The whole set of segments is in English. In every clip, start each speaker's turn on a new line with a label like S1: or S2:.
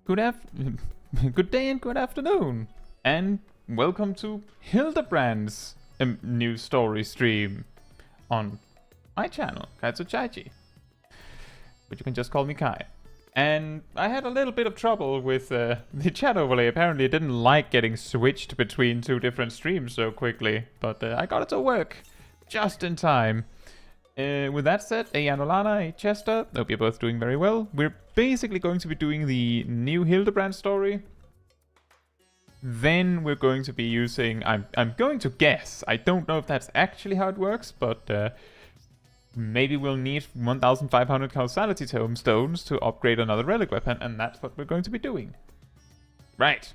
S1: good day and good afternoon, and welcome to Hildibrand's new story stream on my channel, Kaitsuchaiji, but you can just call me Kai. And I had a little bit of trouble with the chat overlay. Apparently it didn't like getting switched between two different streams so quickly, but I got it to work just in time. With that said, hey Anolana, hey Chester, hope you're both doing very well. We're basically going to be doing the new Hildibrand story. Then we're going to be using, I'm going to guess, I don't know if that's actually how it works, but maybe we'll need 1,500 causality tome stones to upgrade another relic weapon, and that's what we're going to be doing. Right.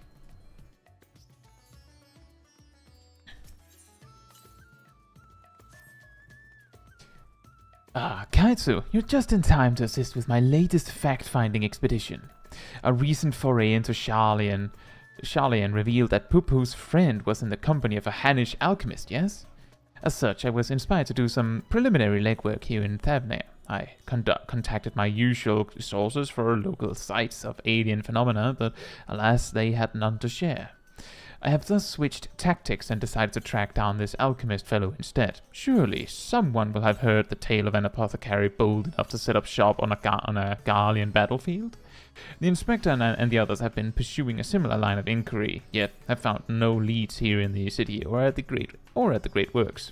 S1: Ah, Kaitsu, you're just in time to assist with my latest fact-finding expedition. A recent foray into Sharlayan revealed that Pupu's friend was in the company of a Hannish alchemist, yes? As such, I was inspired to do some preliminary legwork here in Thavnir. I contacted my usual sources for local sites of alien phenomena, but alas, they had none to share. I have thus switched tactics and decided to track down this alchemist fellow instead. Surely someone will have heard the tale of an apothecary bold enough to set up shop on a Garlean battlefield. The inspector and the others have been pursuing a similar line of inquiry, yet have found no leads here in the city or at the Great Works.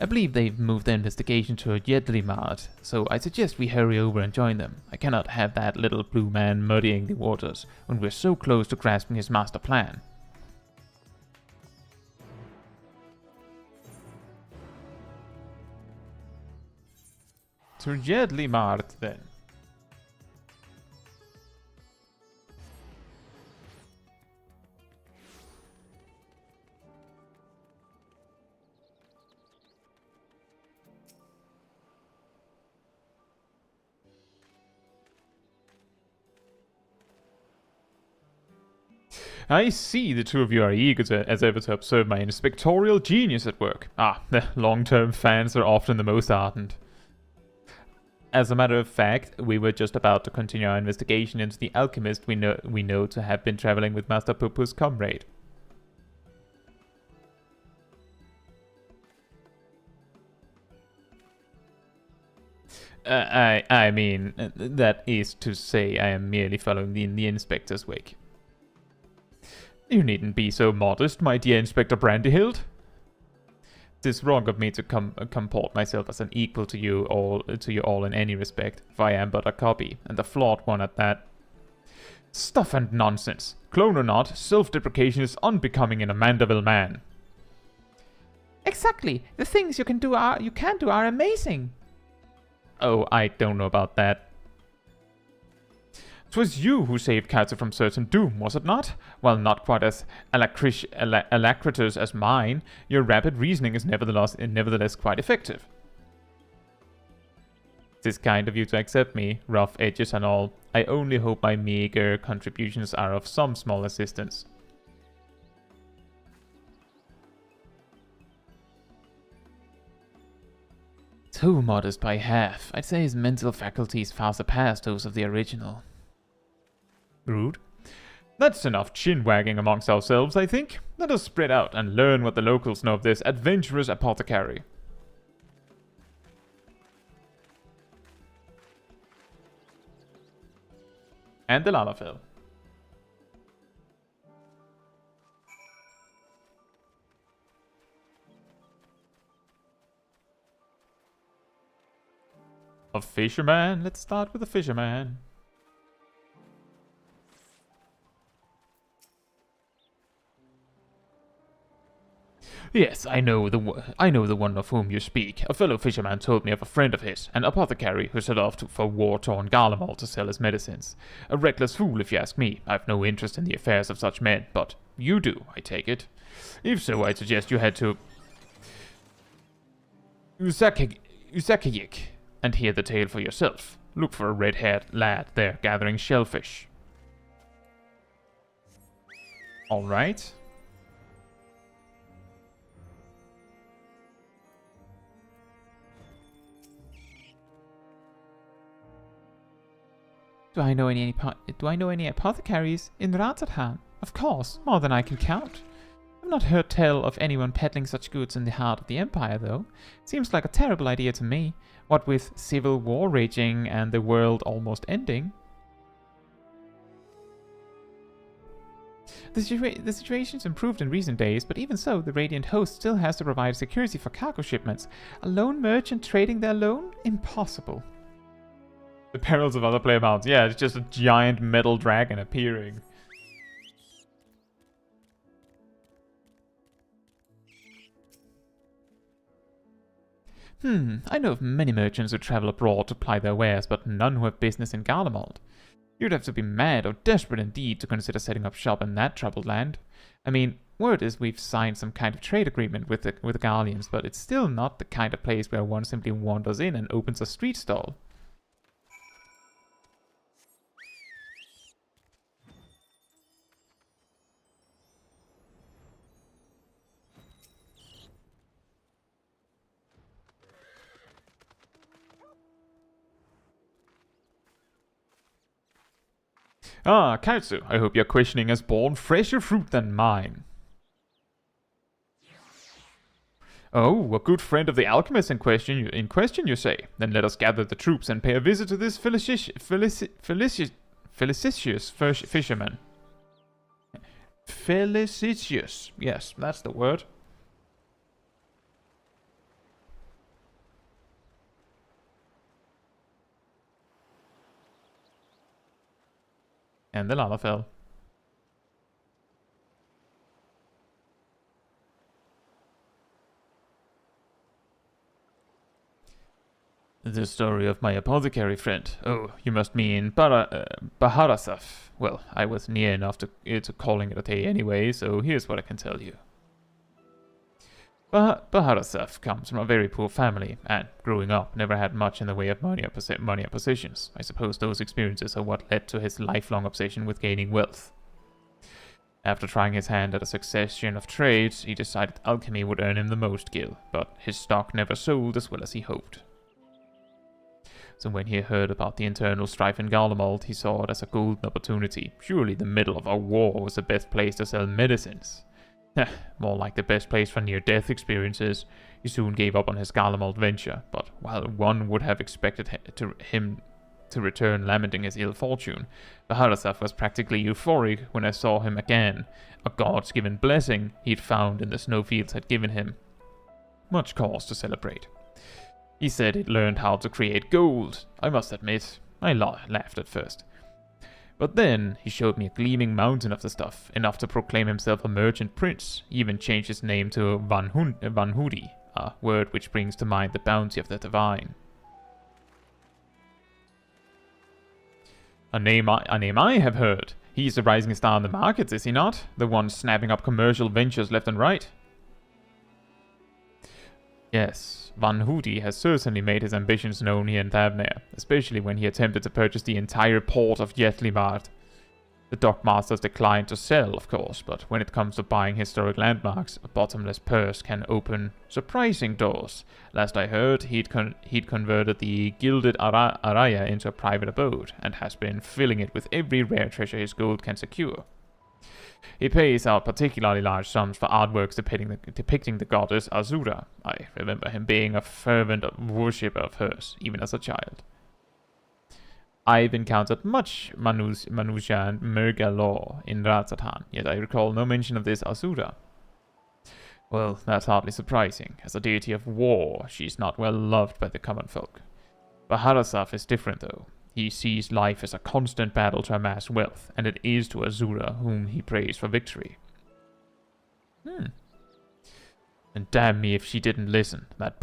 S1: I believe they've moved their investigation to Hildibrand, so I suggest we hurry over and join them. I cannot have that little blue man muddying the waters when we're so close to grasping his master plan. To Hildibrand, then. I see the two of you are eager as ever to observe my inspectorial genius at work. Ah, the long-term fans are often the most ardent. As a matter of fact, we were just about to continue our investigation into the alchemist we know to have been traveling with Master Pupu's comrade. I mean, that is to say I am merely following in the inspector's wake. You needn't be so modest, my dear Inspector Brandyhild. It is wrong of me to comport myself as an equal to you all in any respect, for I am but a copy, and a flawed one at that. Stuff and nonsense. Clone or not, self-deprecation is unbecoming in a Mandaville man.
S2: Exactly. The things you can do are amazing.
S1: Oh, I don't know about that. 'Twas you who saved Katsu from certain doom, was it not? While not quite as alacritous as mine, your rapid reasoning is nevertheless quite effective. It is kind of you to accept me, rough edges and all. I only hope my meager contributions are of some small assistance. Too modest by half. I'd say his mental faculties far surpass those of the original. Rude. That's enough chin-wagging amongst ourselves, I think. Let us spread out and learn what the locals know of this adventurous apothecary. And the Lalafell. A fisherman? Let's start with a fisherman. Yes, I know the one of whom you speak. A fellow fisherman told me of a friend of his, an apothecary who set off for war-torn Garlemald to sell his medicines. A reckless fool, if you ask me. I've no interest in the affairs of such men, but you do, I take it. If so, I'd suggest you head to Usakayik and hear the tale for yourself. Look for a red-haired lad there gathering shellfish. All right.
S2: Do I know any apothecaries in Ratarhan? Of course, more than I can count. I've not heard tell of anyone peddling such goods in the heart of the Empire, though. Seems like a terrible idea to me, what with civil war raging and the world almost ending. The situation's improved in recent days, but even so, the Radiant Host still has to provide security for cargo shipments. A lone merchant trading their loan? Impossible.
S1: The perils of other player mounts. Yeah, it's just a giant metal dragon appearing.
S2: I know of many merchants who travel abroad to ply their wares, but none who have business in Garlemald. You'd have to be mad or desperate indeed to consider setting up shop in that troubled land. I mean, word is we've signed some kind of trade agreement with the Garleans, but it's still not the kind of place where one simply wanders in and opens a street stall.
S1: Ah, Kaitsu, I hope your questioning has borne fresher fruit than mine. Oh, a good friend of the Alchemist in question, you say? Then let us gather the troops and pay a visit to this felicitious fisherman. Felicitious, yes, that's the word.
S2: And the lava fell.
S1: The story of my apothecary friend. Oh, you must mean Baharasaf. Well, I was near enough to calling it a day anyway, so here's what I can tell you. Baharasaf comes from a very poor family, and growing up, never had much in the way of money or possessions. I suppose those experiences are what led to his lifelong obsession with gaining wealth. After trying his hand at a succession of trades, he decided alchemy would earn him the most gil, but his stock never sold as well as he hoped. So when he heard about the internal strife in Garlemald, he saw it as a golden opportunity. Surely the middle of a war was the best place to sell medicines. More like the best place for near-death experiences. He soon gave up on his Garlemald venture, but while one would have expected him to return lamenting his ill fortune, Baharasaf was practically euphoric when I saw him again. A god's given blessing he'd found in the snowfields had given him much cause to celebrate. He said he'd learned how to create gold. I must admit, I laughed at first. But then he showed me a gleaming mountain of the stuff, enough to proclaim himself a merchant prince. He even changed his name to Van Hoodi, a word which brings to mind the bounty of the divine. A name I have heard. He's a rising star in the markets, is he not? The one snapping up commercial ventures left and right. Yes, Van Hoodi has certainly made his ambitions known here in Thavnair, especially when he attempted to purchase the entire port of Yetlibard. The dockmasters declined to sell, of course, but when it comes to buying historic landmarks, a bottomless purse can open surprising doors. Last I heard, he'd converted the Gilded Araya into a private abode, and has been filling it with every rare treasure his gold can secure. He pays out particularly large sums for artworks depicting the goddess Assura. I remember him being a fervent worshipper of hers, even as a child. I've encountered much Manusha and Murga lore in Ratarhan, yet I recall no mention of this Assura. Well, that's hardly surprising. As a deity of war, she's not well loved by the common folk. Baharasaf is different, though. He sees life as a constant battle to amass wealth, and it is to Assura whom he prays for victory. And damn me if she didn't listen. That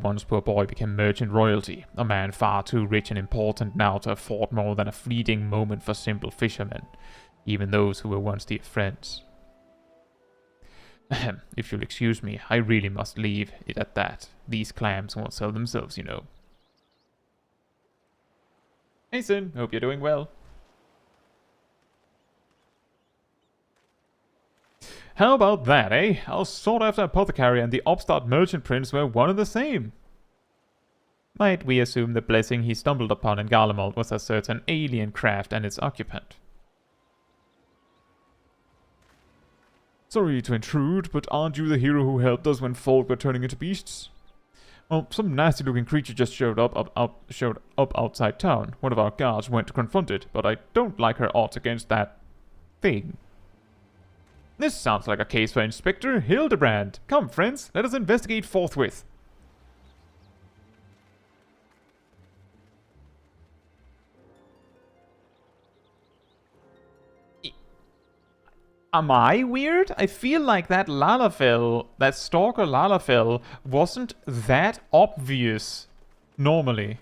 S1: once poor boy became merchant royalty, a man far too rich and important now to afford more than a fleeting moment for simple fishermen, even those who were once dear friends. If you'll excuse me, I really must leave it at that. These clams won't sell themselves, you know. Hey Sin, hope you're doing well. How about that, eh? Our sought-after apothecary and the upstart merchant prince were one and the same.
S2: Might we assume the blessing he stumbled upon in Garlemald was a certain alien craft and its occupant?
S3: Sorry to intrude, but aren't you the hero who helped us when folk were turning into beasts? Well, some nasty-looking creature just showed up outside town. One of our guards went to confront it, but I don't like her odds against that thing.
S2: This sounds like a case for Inspector Hildibrand. Come, friends, let us investigate forthwith. Am I weird? I feel like that Stalker Lalafell, wasn't that obvious normally.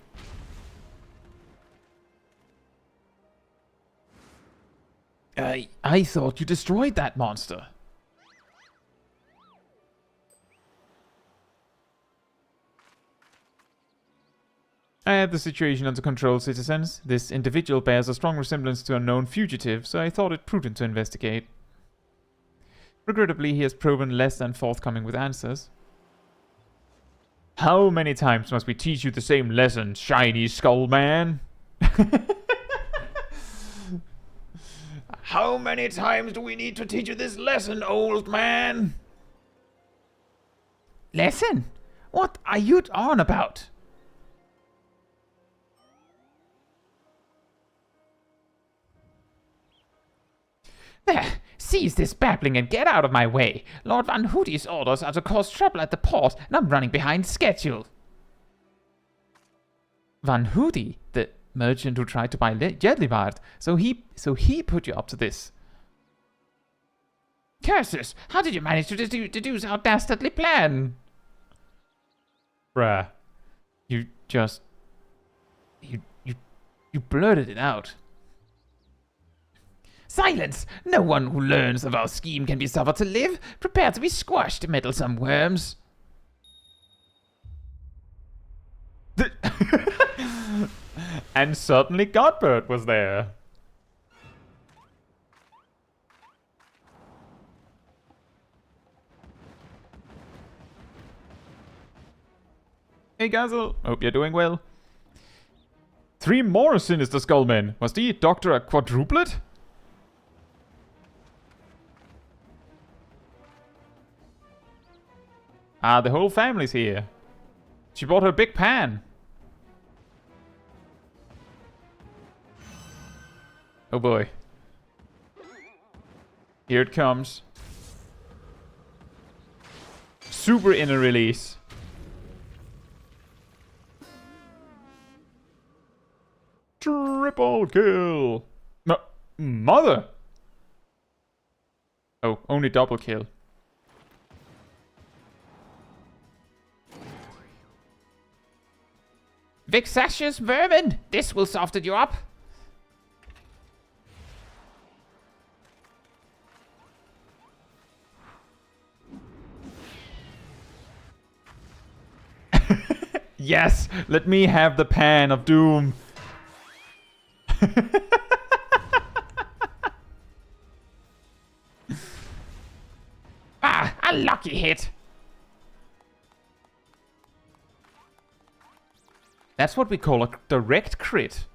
S1: I thought you destroyed that monster.
S2: I have the situation under control, citizens. This individual bears a strong resemblance to a known fugitive, so I thought it prudent to investigate. Regrettably, he has proven less than forthcoming with answers.
S3: How many times must we teach you the same lesson, shiny skull man? How many times do we need to teach you this lesson, old man?
S1: Lesson? What are you on about? There! Cease this babbling and get out of my way! Lord Van Hoodi's orders are to cause trouble at the port, and I'm running behind schedule. Van Hoodi? The merchant who tried to buy Hildibrand. So he put you up to this. Curses! How did you manage to deduce our dastardly plan?
S2: Bruh. You just... You blurted it out.
S1: Silence! No one who learns of our scheme can be suffered to live. Prepare to be squashed, meddlesome worms.
S2: And suddenly Godbird was there. Hey Gazel, hope you're doing well.
S3: 3 more sinister skullmen. Was the doctor a quadruplet?
S2: Ah, the whole family's here. She brought her big pan. Oh boy. Here it comes. Super inner release.
S3: Triple kill. Mother.
S2: Oh, only double kill.
S1: Vexatious vermin! This will soften you up.
S2: Yes! Let me have the pan of doom.
S1: Ah, a lucky hit.
S2: That's what we call a direct crit.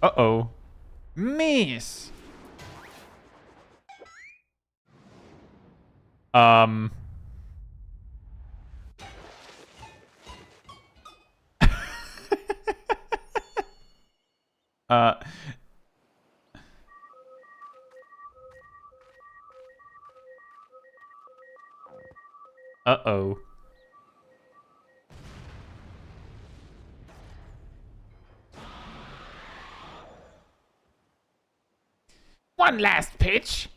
S2: Uh-oh.
S1: Miss.
S2: Uh-oh.
S1: One last pitch.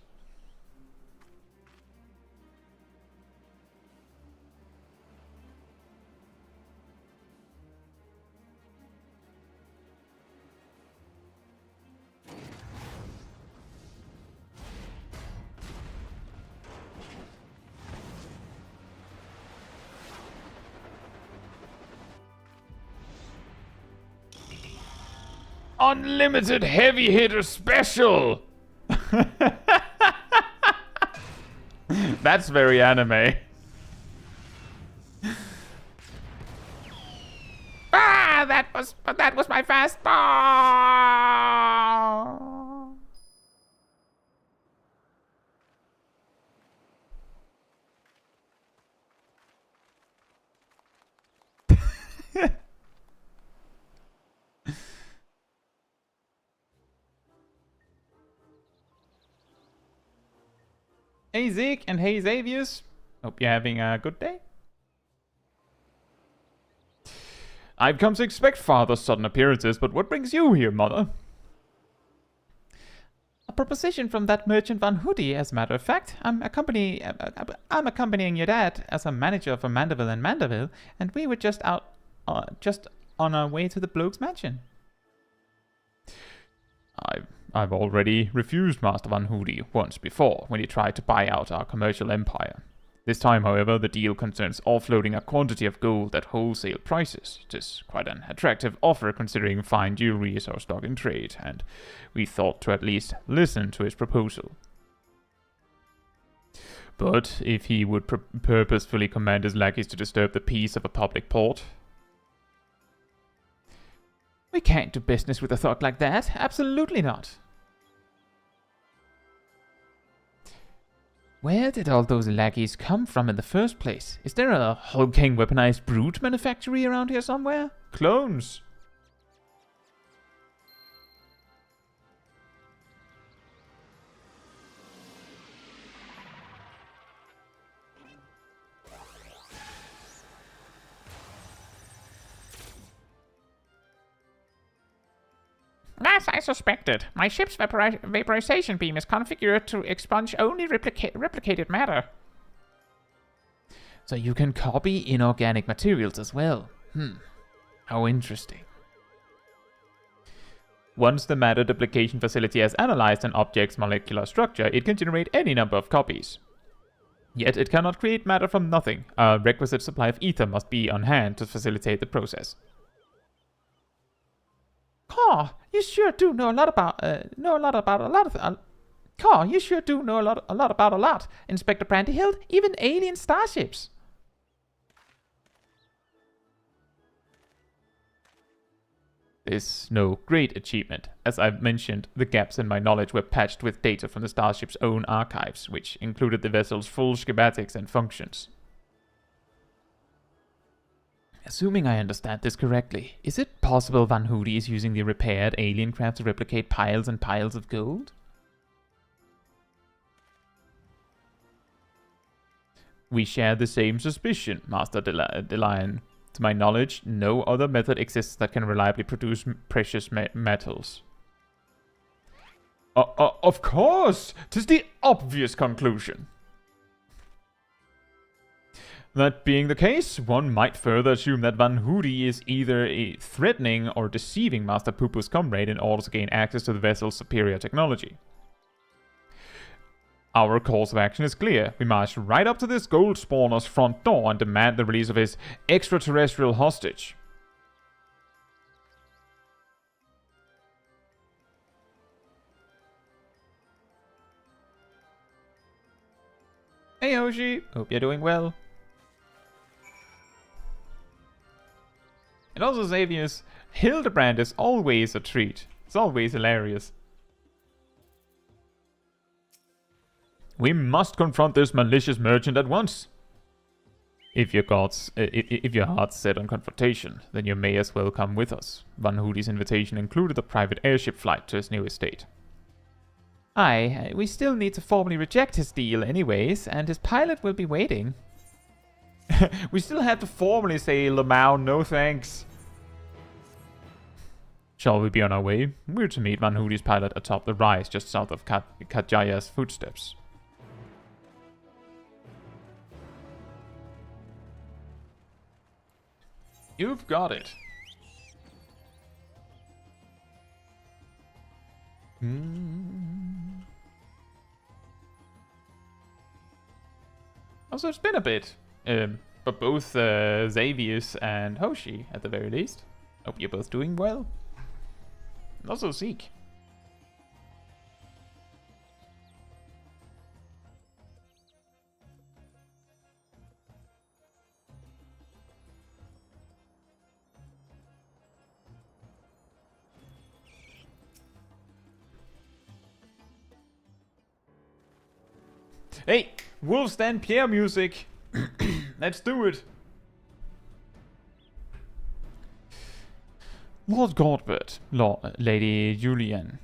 S3: Unlimited heavy hitter special.
S2: That's very anime. Ah, that was my fastball. Hey Zeke and hey Xavius. Hope you're having a good day. I've come to expect father's sudden appearances, but what brings you here, mother? A proposition from that merchant Van Hoodi, as a matter of fact. I'm accompanying your dad as a manager for Mandaville and Mandaville, and we were just on our way to the bloke's mansion. I've already refused Master Van Hoodi once before, when he tried to buy out our commercial empire. This time, however, the deal concerns offloading a quantity of gold at wholesale prices. It is quite an attractive offer considering fine jewelry is our stock in trade, and we thought to at least listen to his proposal. But if he would purposefully command his lackeys to disturb the peace of a public port...
S1: We can't do business with a thought like that. Absolutely not. Where did all those lackeys come from in the first place? Is there a hulking weaponized brute manufactory around here somewhere?
S2: Clones! As I suspected, my ship's vaporization beam is configured to expunge only replicated matter.
S1: So you can copy inorganic materials as well. How interesting.
S2: Once the matter duplication facility has analyzed an object's molecular structure, it can generate any number of copies. Yet it cannot create matter from nothing. A requisite supply of ether must be on hand to facilitate the process.
S1: Caw, you sure do know a lot about Caw, you sure do know a lot about a lot, Inspector Brandyhill, even alien starships.
S2: This no great achievement. As I've mentioned, the gaps in my knowledge were patched with data from the Starship's own archives, which included the vessel's full schematics and functions.
S1: Assuming I understand this correctly, is it possible Van Hoodi is using the repaired alien craft to replicate piles and piles of gold?
S2: We share the same suspicion, Master DeLion. To my knowledge, no other method exists that can reliably produce precious metals. Of course! 'Tis the obvious conclusion. That being the case, one might further assume that Van Hoodi is either threatening or deceiving Master Poopo's comrade in order to gain access to the vessel's superior technology. Our course of action is clear. We march right up to this gold spawner's front door and demand the release of his extraterrestrial hostage.
S1: Hey Hoshi, hope you're doing well.
S2: And also Xavius, Hildibrand is always a treat. It's always hilarious. We must confront this malicious merchant at once. If your heart's set on confrontation, then you may as well come with us. Van Hoodi's invitation included a private airship flight to his new estate.
S1: Aye, we still need to formally reject his deal anyways, and his pilot will be waiting.
S2: We still have to formally say, Lamau, no thanks. Shall we be on our way? We're to meet Van Hoodi's pilot atop the rise just south of Kajaya's footsteps. You've got it. Also, it's been a bit. But both Xavius and Hoshi, at the very least. Hope you're both doing well. And also Zeke. Hey, Wolfstand Pierre music. Let's do it.
S1: Lord Godbert, Lady Julian.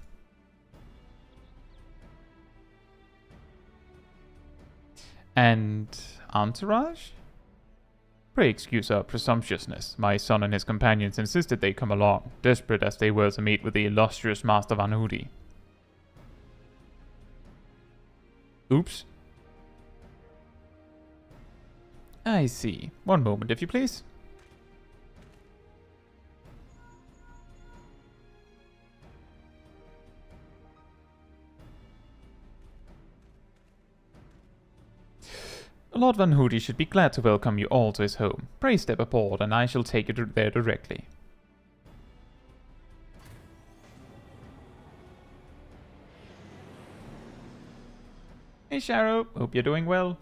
S1: And entourage? Pray excuse our presumptuousness. My son and his companions insisted they come along, desperate as they were to meet with the illustrious Master Van Hoodi. Oops. I see. One moment, if you please. Lord Van Hoodi should be glad to welcome you all to his home. Pray step aboard, and I shall take you there directly. Hey Sharo, hope you're doing well.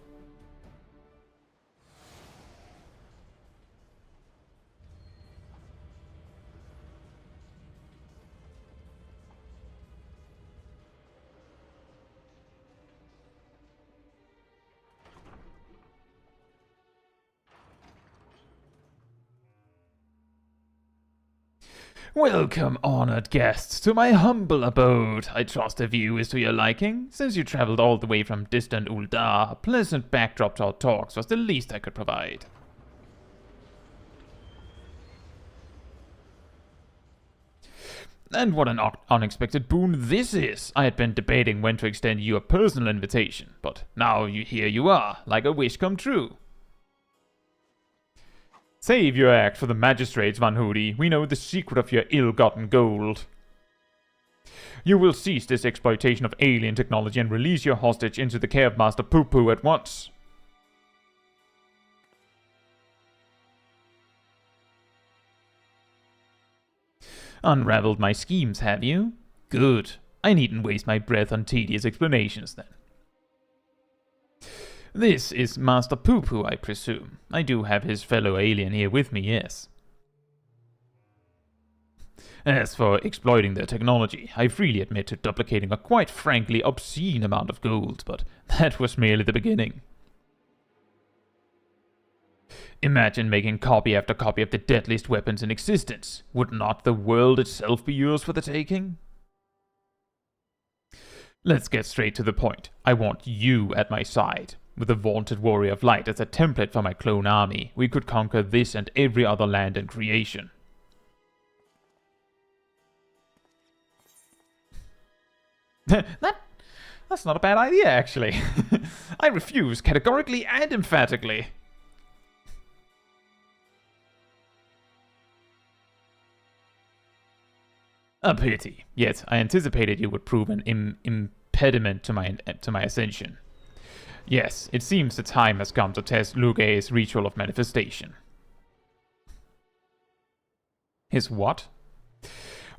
S2: Welcome, honored guests, to my humble abode. I trust the view is to your liking. Since you traveled all the way from distant Uldar, a pleasant backdrop to our talks was the least I could provide. And what an unexpected boon this is! I had been debating when to extend you a personal invitation, but now here you are, like a wish come true. Save your act for the magistrates, Van Hoodi. We know the secret of your ill-gotten gold. You will cease this exploitation of alien technology and release your hostage into the care of Master Poo-Poo at once. Unraveled my schemes, have you? Good. I needn't waste my breath on tedious explanations, then. This is Master Poo-Poo, I presume. I do have his fellow alien here with me, yes. As for exploiting their technology, I freely admit to duplicating a quite frankly obscene amount of gold, but that was merely the beginning. Imagine making copy after copy of the deadliest weapons in existence. Would not the world itself be yours for the taking? Let's get straight to the point. I want you at my side. With the vaunted Warrior of Light as a template for my clone army, we could conquer this and every other land in creation. That's not a bad idea, actually. I refuse categorically and emphatically. A pity. Yet I anticipated you would prove an impediment to my ascension. Yes, it seems the time has come to test Lugay's ritual of manifestation. His what?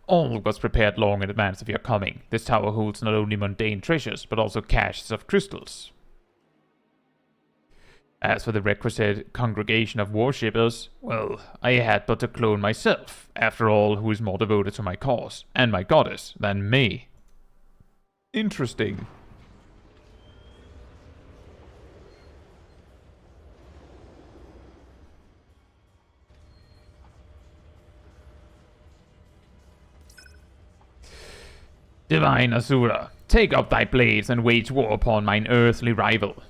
S2: All was prepared long in advance of your coming. This tower holds not only mundane treasures, but also caches of crystals. As for the requisite congregation of worshippers, well, I had but to clone myself. After all, who is more devoted to my cause, and my goddess, than me? Interesting. Divine Assura, take up thy blades and wage war upon mine earthly rival.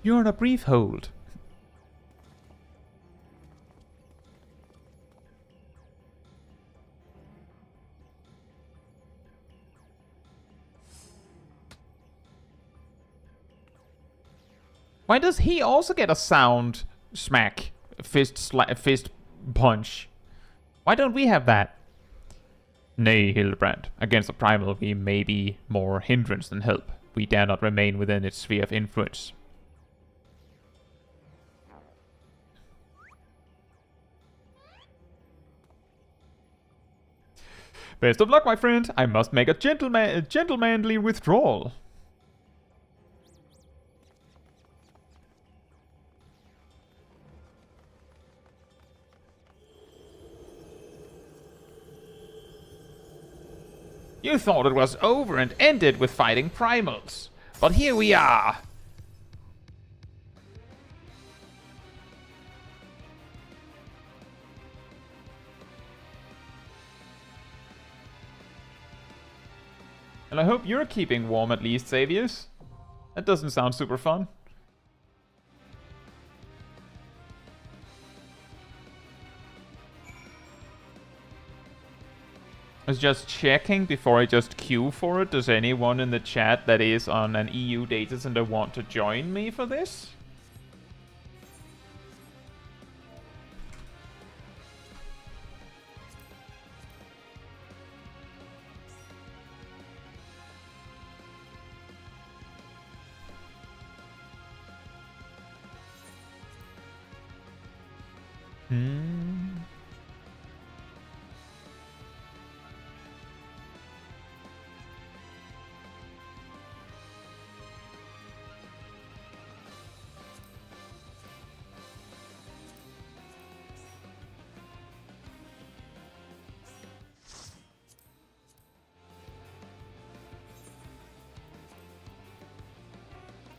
S2: You're on a brief hold. Why does he also get a sound? Smack. Fist punch. Why don't we have that? Nay, Hildibrand. Against the primal we may be more hindrance than help. We dare not remain within its sphere of influence. Best of luck, my friend. I must make a gentlemanly withdrawal.
S1: You thought it was over and ended with fighting primals. But here we are.
S2: And I hope you're keeping warm at least, Xavius. That doesn't sound super fun. I was just checking before I just queue for it. Does anyone in the chat that is on an EU data center want to join me for this?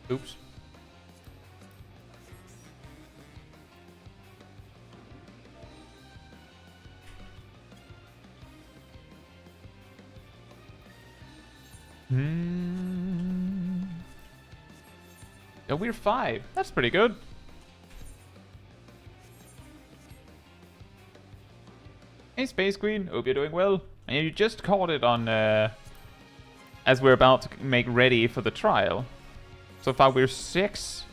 S2: Oops. Yeah, we're 5. That's pretty good. Hey, Space Queen. Hope you're doing well. And you just caught it on, as we're about to make ready for the trial. So far, we're 6.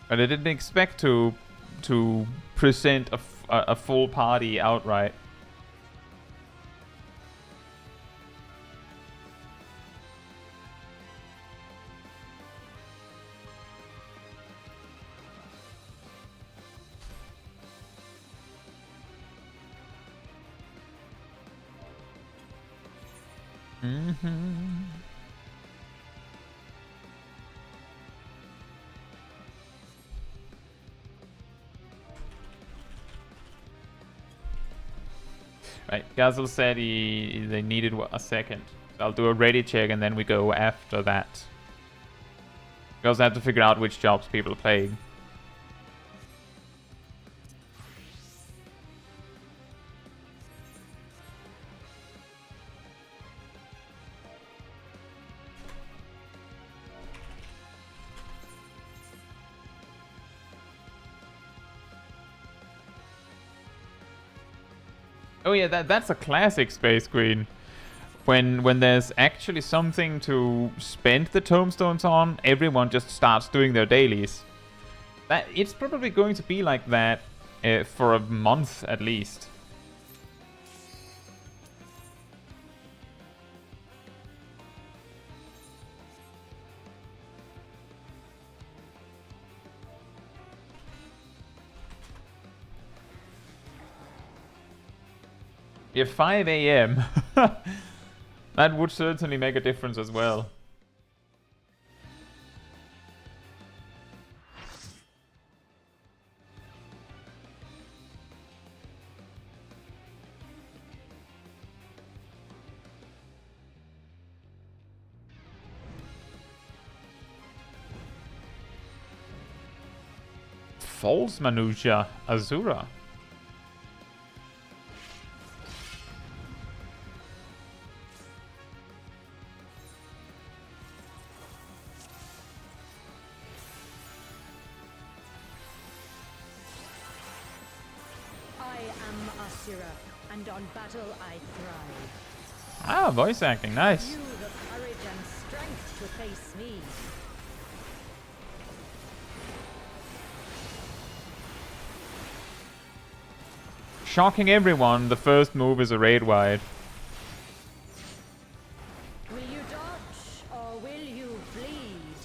S2: But I didn't expect to present a full party outright. Right, Gazel said they needed a second. I'll do a ready check and then we go after that. We also have to figure out which jobs people are playing. Oh yeah, that's a classic Space Queen. When there's actually something to spend the tomestones on, everyone just starts doing their dailies. It's probably going to be like that for a month at least. Yeah, 5 AM. That would certainly make a difference as well. False Manusia Assura.
S4: Assura, and on battle I thrive.
S2: Ah, voice acting, nice.
S4: You the courage and strength to face me.
S2: Shocking everyone, the first move is a raid wide.
S4: Will you dodge or will you bleed?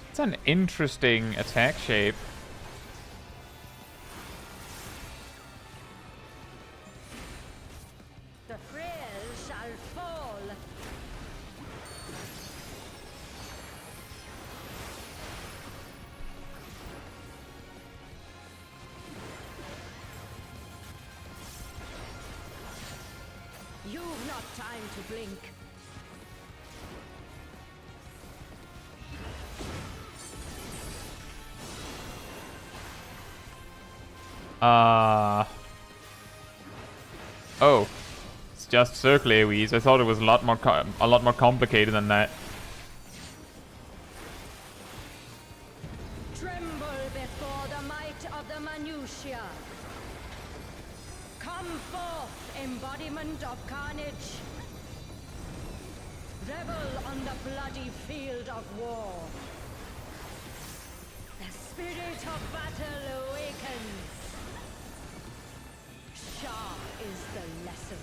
S2: It's an interesting attack shape.
S4: The frail shall fall. You've not time to blink.
S2: Oh. It's just circle AoEs. I thought it was a lot more complicated than that.
S4: Tremble before the might of the minutiae. Come forth, embodiment of carnage. Revel on the bloody field of war. The spirit of battle awakens. Sharp is the lesson.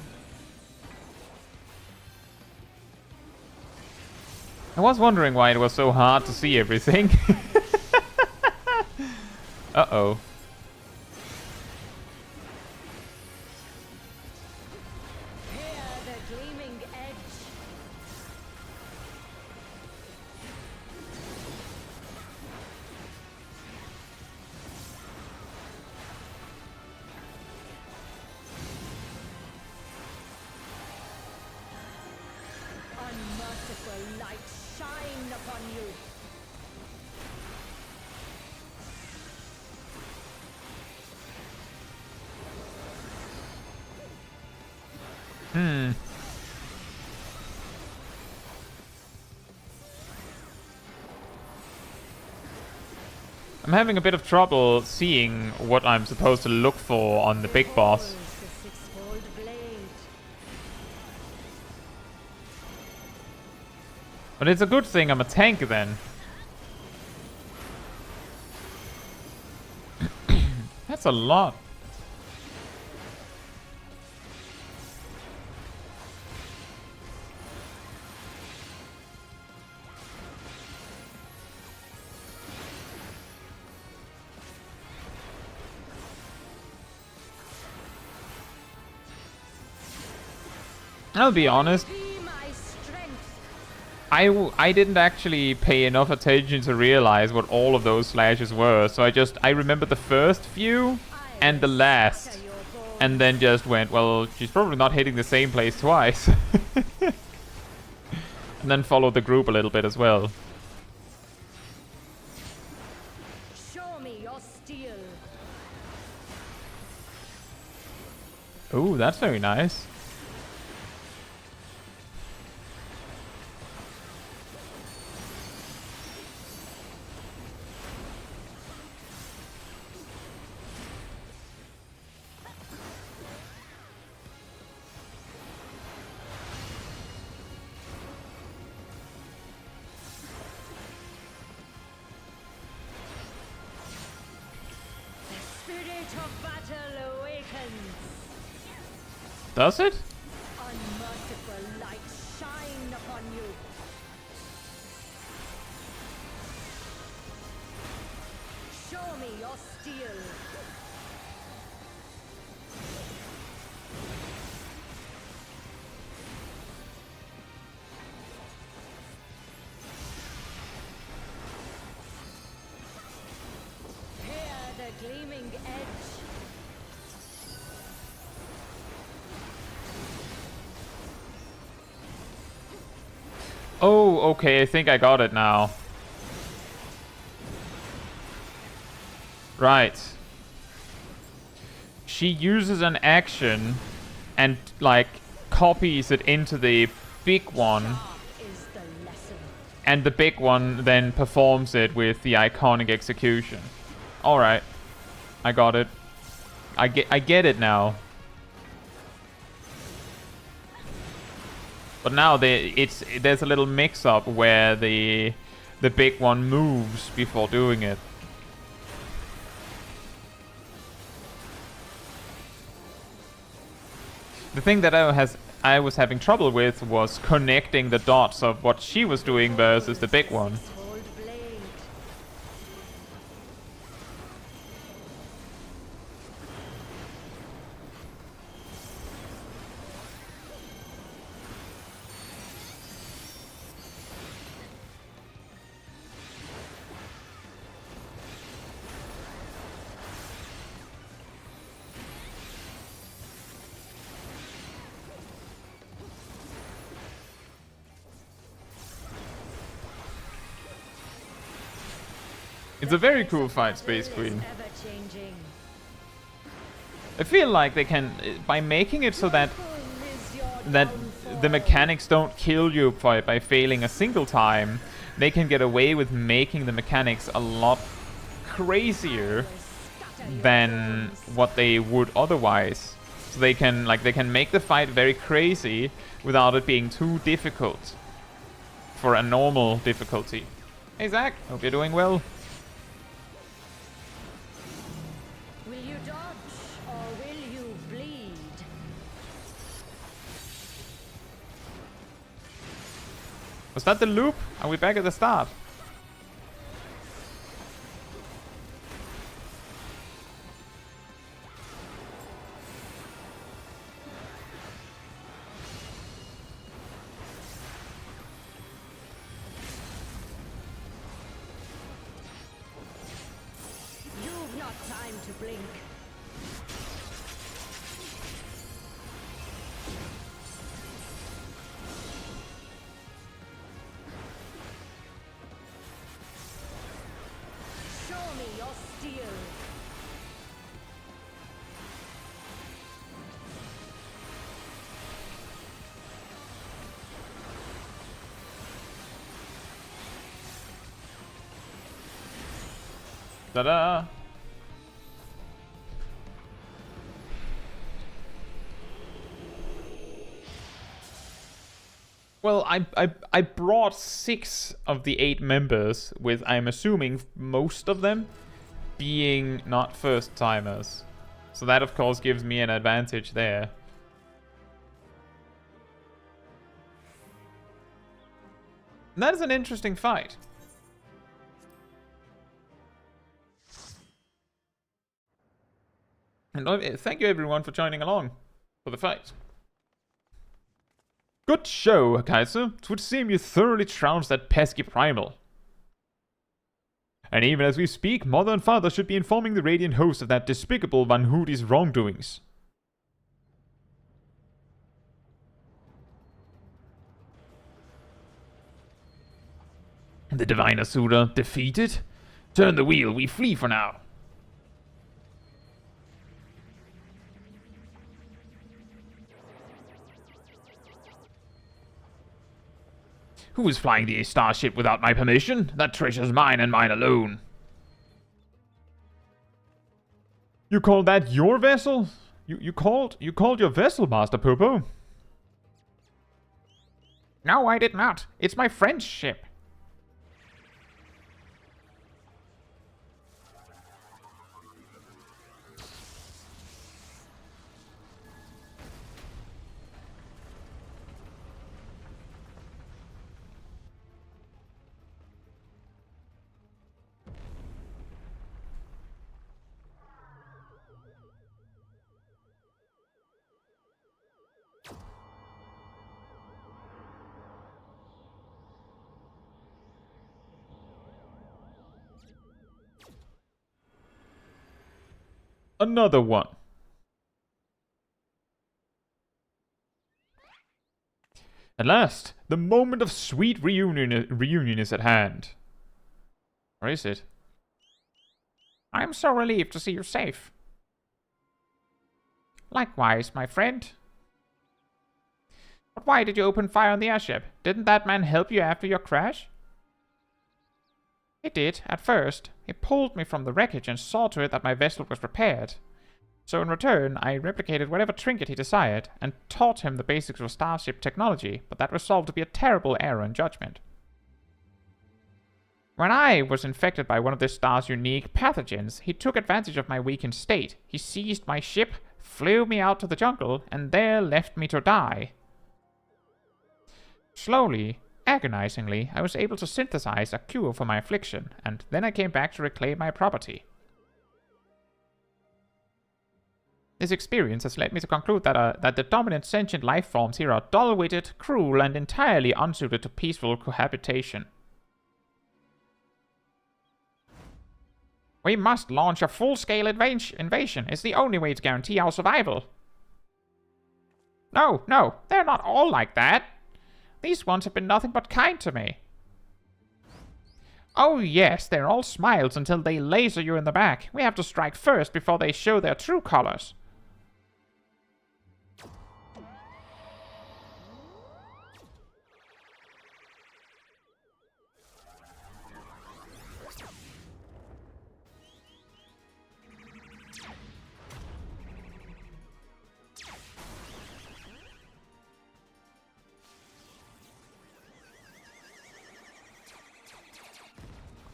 S2: I was wondering why it was so hard to see everything. Uh-oh.
S4: Hear the gleaming edge. Unmerciful light shine upon you.
S2: I'm having a bit of trouble seeing what I'm supposed to look for on the big boss.
S4: Falls the six-fold blade.
S2: But it's a good thing I'm a tank then. That's a lot. I'll be honest,
S4: Be my strength.
S2: I didn't actually pay enough attention to realize what all of those slashes were, so I remember the first few and the last,
S4: Shatter your bones.
S2: and then just went, well, she's probably not hitting the same place twice. And then followed the group a little bit as well.
S4: Show me your steel.
S2: Ooh, that's very nice.
S4: The spirit of battle awakens.
S2: Does it?
S4: Unmerciful light shine upon you. Show me your steel. Hear the gleaming edge.
S2: Oh, okay, I think I got it now. Right. She uses an action and, like, copies it into the big one,
S4: Sharp is the lesson.
S2: and the big one then performs it with the iconic execution. Alright. I got it. I get it now. But now there's a little mix-up where the big one moves before doing it. The thing that I was having trouble with was connecting the dots of what she was doing versus the big one.
S4: Six-fold blade.
S2: It's a very cool fight, Space Queen.
S4: Ever-changing.
S2: I feel like they can, by making it so that
S4: Is your
S2: the
S4: downfall.
S2: mechanics don't kill you by failing a single time, they can get away with making the mechanics a lot crazier than what they would otherwise. So they can make the fight very crazy without it being too difficult for a normal difficulty. Hey Zach, hope you're doing well.
S4: Will you dodge or will you bleed?
S2: Was that the loop? Are we back at the start?
S4: You've not time to blink. Show me your steel.
S2: Ta-da! Well, I brought 6 of the 8 members, with, I'm assuming, most of them being not first-timers. So that, of course, gives me an advantage there. And that is an interesting fight. And thank you everyone for joining along for the fight. Good show, Kaiser. It would seem you thoroughly trounced that pesky primal. And even as we speak, Mother and Father should be informing the Radiant host of that despicable Van Hoodi's wrongdoings. The Divine Assura defeated? Turn the wheel, we flee for now. Who is flying the Starship without my permission? That treasure's mine and mine alone. You call that your vessel? You called your vessel, Master Popo? No, I did not. It's my friend's ship. Another one. At last, the moment of sweet reunion is at hand. Or is it? I'm so relieved to see you safe. Likewise, my friend. But why did you open fire on the airship? Didn't that man help you after your crash? He did, at first. He pulled me from the wreckage and saw to it that my vessel was repaired. So in return, I replicated whatever trinket he desired, and taught him the basics of Starship technology, but that resolved to be a terrible error in judgment. When I was infected by one of this star's unique pathogens, he took advantage of my weakened state. He seized my ship, flew me out to the jungle, and there left me to die. Slowly, agonizingly, I was able to synthesize a cure for my affliction, and then I came back to reclaim my property. This experience has led me to conclude that the dominant sentient life forms here are dull-witted, cruel, and entirely unsuited to peaceful cohabitation. We must launch a full-scale invasion. It's the only way to guarantee our survival. No, they're not all like that. These ones have been nothing but kind to me. Oh yes, they're all smiles until they laser you in the back. We have to strike first before they show their true colors.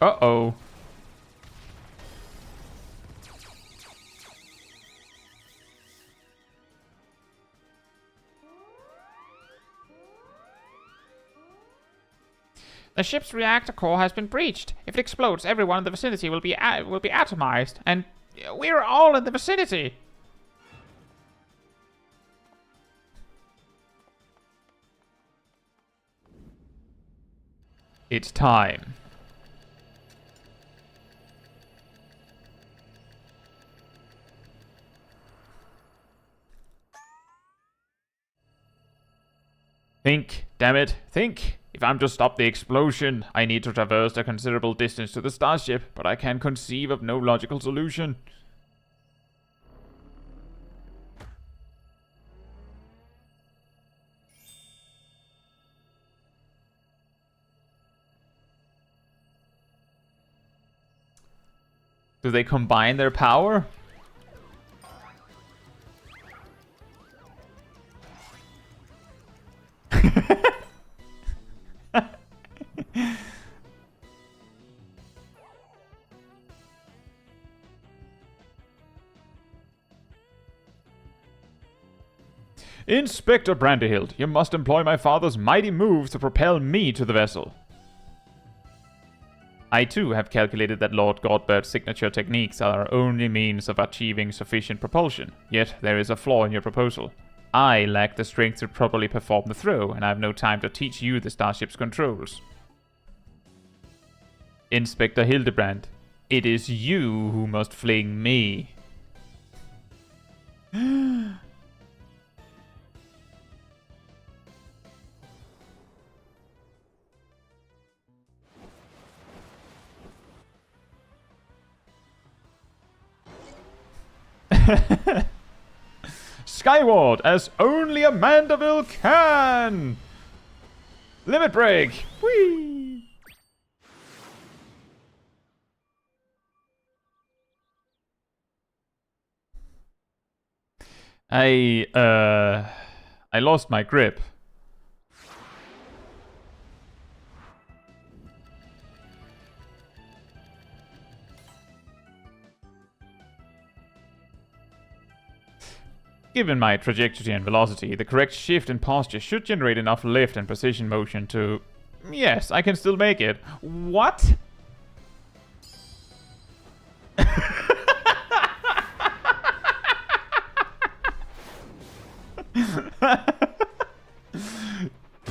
S3: Uh-oh.
S2: The ship's reactor core has been breached. If it explodes, everyone in the vicinity will be atomized, and we're all in the vicinity.
S3: It's time. Think, damn it, think! If I'm to stop the explosion, I need to traverse a considerable distance to the Starship, but I can conceive of no logical solution. Do they combine their power? Inspector Brandehild, you must employ my father's mighty moves to propel me to the vessel. I too have calculated that Lord Godbird's signature techniques are our only means of achieving sufficient propulsion, yet there is a flaw in your proposal. I lack the strength to properly perform the throw, and I have no time to teach you the Starship's controls. Inspector Hildibrand, it is you who must fling me. Skyward, as only a Mandaville can! Limit break! Whee! I lost my grip. Given my trajectory and velocity, the correct shift and posture should generate enough lift and precision motion to... Yes, I can still make it. What?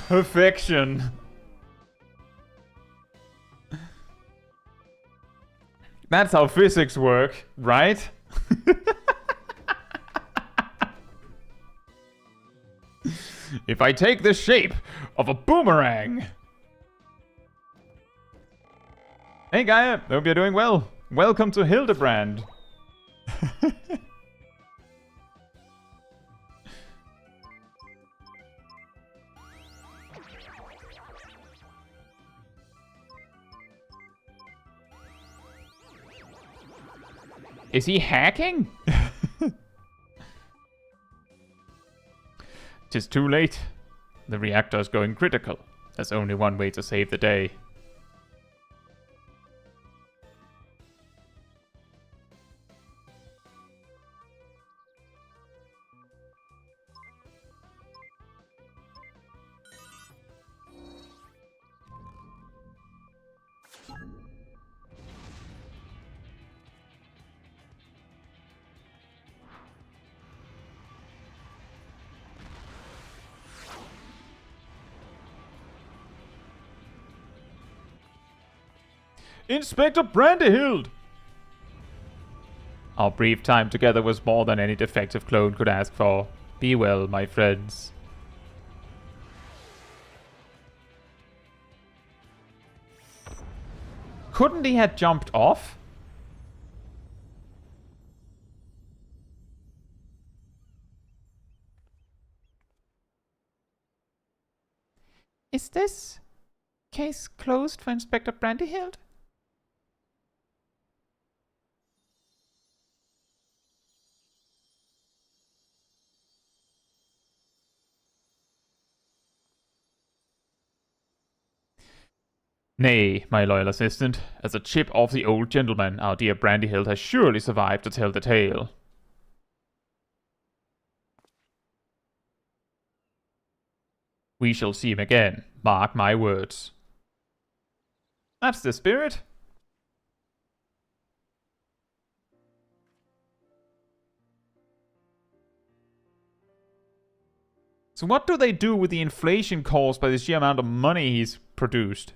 S3: Perfection. That's how physics work, right? If I take the shape of a boomerang. Hey Gaia, hope you're doing well. Welcome to Hildibrand. Is he hacking? 'Tis too late. The reactor's going critical. There's only one way to save the day. Inspector Brandehild! Our brief time together was more than any defective clone could ask for. Be well, my friends.
S2: Couldn't he have jumped off? Is this case closed for Inspector Brandyhild?
S3: Nay, my loyal assistant, as a chip of the old gentleman, our dear Brandyhild has surely survived to tell the tale. We shall see him again, mark my words.
S2: That's the spirit. So what do they do with the inflation caused by the sheer amount of money he's produced?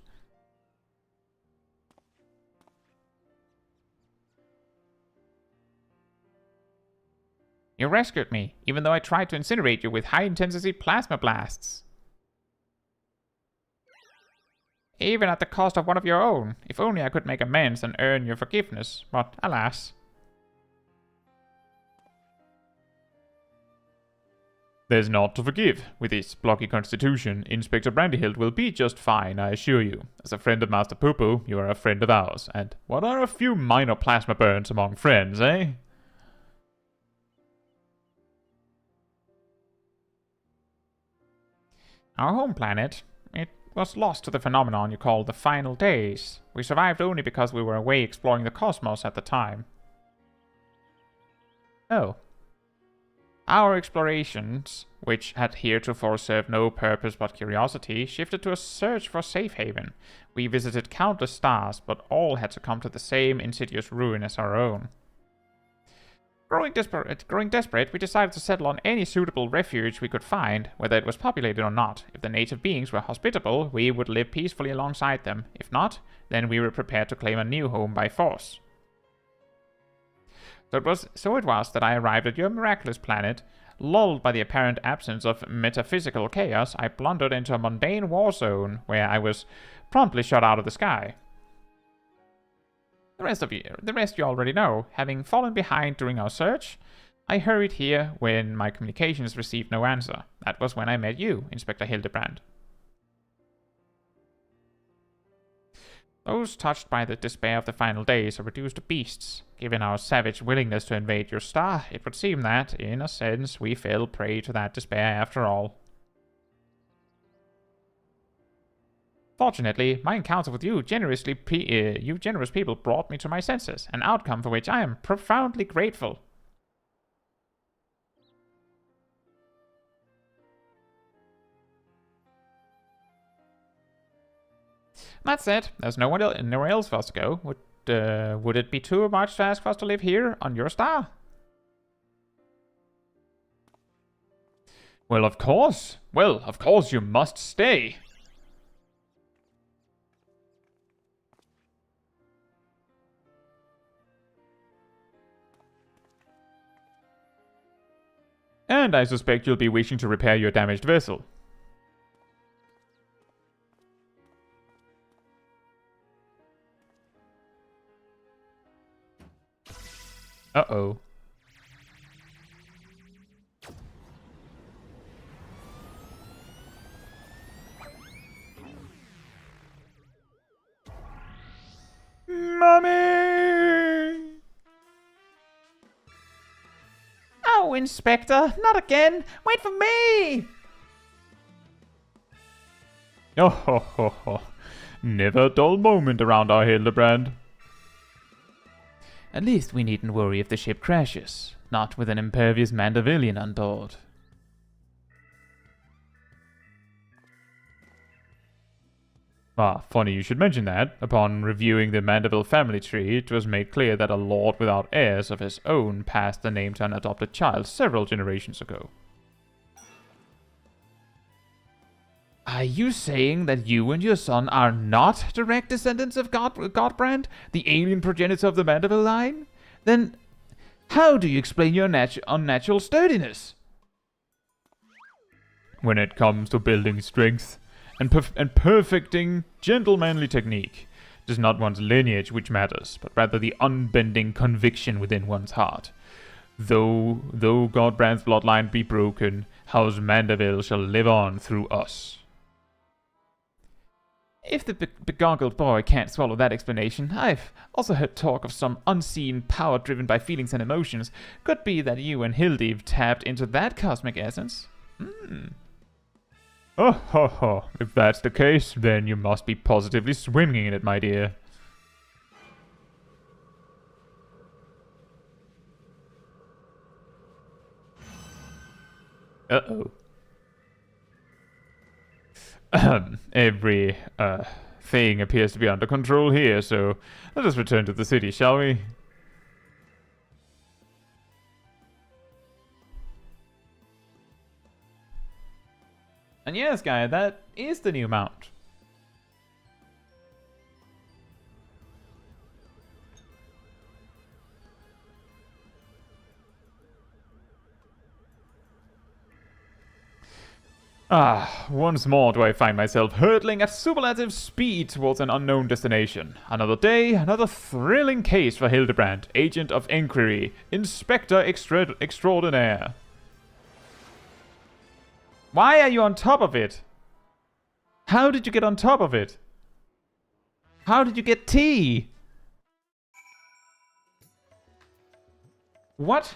S2: You rescued me, even though I tried to incinerate you with high-intensity plasma blasts. Even at the cost of one of your own. If only I could make amends and earn your forgiveness, but alas.
S3: There's naught to forgive. With his blocky constitution, Inspector Brandyhild will be just fine, I assure you. As a friend of Master Poo-Poo, you are a friend of ours. And what are a few minor plasma burns among friends, eh?
S2: Our home planet, it was lost to the phenomenon you call the final days. We survived only because we were away exploring the cosmos at the time. Oh. Our explorations, which had heretofore served no purpose but curiosity, shifted to a search for safe haven. We visited countless stars, but all had succumbed to the same insidious ruin as our own. Growing desperate, we decided to settle on any suitable refuge we could find, whether it was populated or not. If the native beings were hospitable, we would live peacefully alongside them. If not, then we were prepared to claim a new home by force. So it was that I arrived at your miraculous planet. Lulled by the apparent absence of metaphysical chaos, I blundered into a mundane war zone, where I was promptly shot out of the sky. The rest you already know. Having fallen behind during our search, I hurried here when my communications received no answer. That was when I met you, Inspector Hildibrand. Those touched by the despair of the final days are reduced to beasts. Given our savage willingness to invade your star, it would seem that, in a sense, we fell prey to that despair after all. Fortunately, my encounter with you generous people brought me to my senses, an outcome for which I am profoundly grateful. That said, there's nowhere else for us to go. Would it be too much to ask for us to live here on your star?
S3: Well, of course. You must stay. And I suspect you'll be wishing to repair your damaged vessel. Uh-oh.
S2: Mummy! Oh, Inspector, not again! Wait for me!
S3: Oh ho ho ho. Never a dull moment around our Hildibrand.
S1: At least we needn't worry if the ship crashes, not with an impervious Mandavillian on board.
S3: Ah, funny you should mention that. Upon reviewing the Mandaville family tree, it was made clear that a lord without heirs of his own passed the name to an adopted child several generations ago.
S1: Are you saying that you and your son are not direct descendants of Godbrand, the alien progenitor of the Mandaville line? Then how do you explain your unnatural sturdiness?
S3: When it comes to building strength and perfecting gentlemanly technique, It is not one's lineage which matters, but rather the unbending conviction within one's heart. Though Godbrand's bloodline be broken, House Mandaville shall live on through us.
S1: If the begoggled boy can't swallow that explanation, I've also heard talk of some unseen power driven by feelings and emotions. Could be that you and Hildi tapped into that cosmic essence.
S3: Oh, ho, ho. If that's the case, then you must be positively swimming in it, my dear. Uh-oh. Every, thing appears to be under control here, so let us return to the city, shall we?
S1: And yes, guy, that is the new mount.
S3: Once more do I find myself hurtling at superlative speed towards an unknown destination. Another day, another thrilling case for Hildibrand, Agent of Inquiry, Inspector Extraordinaire.
S1: Why are you on top of it? How did you get on top of it? How did you get tea? What?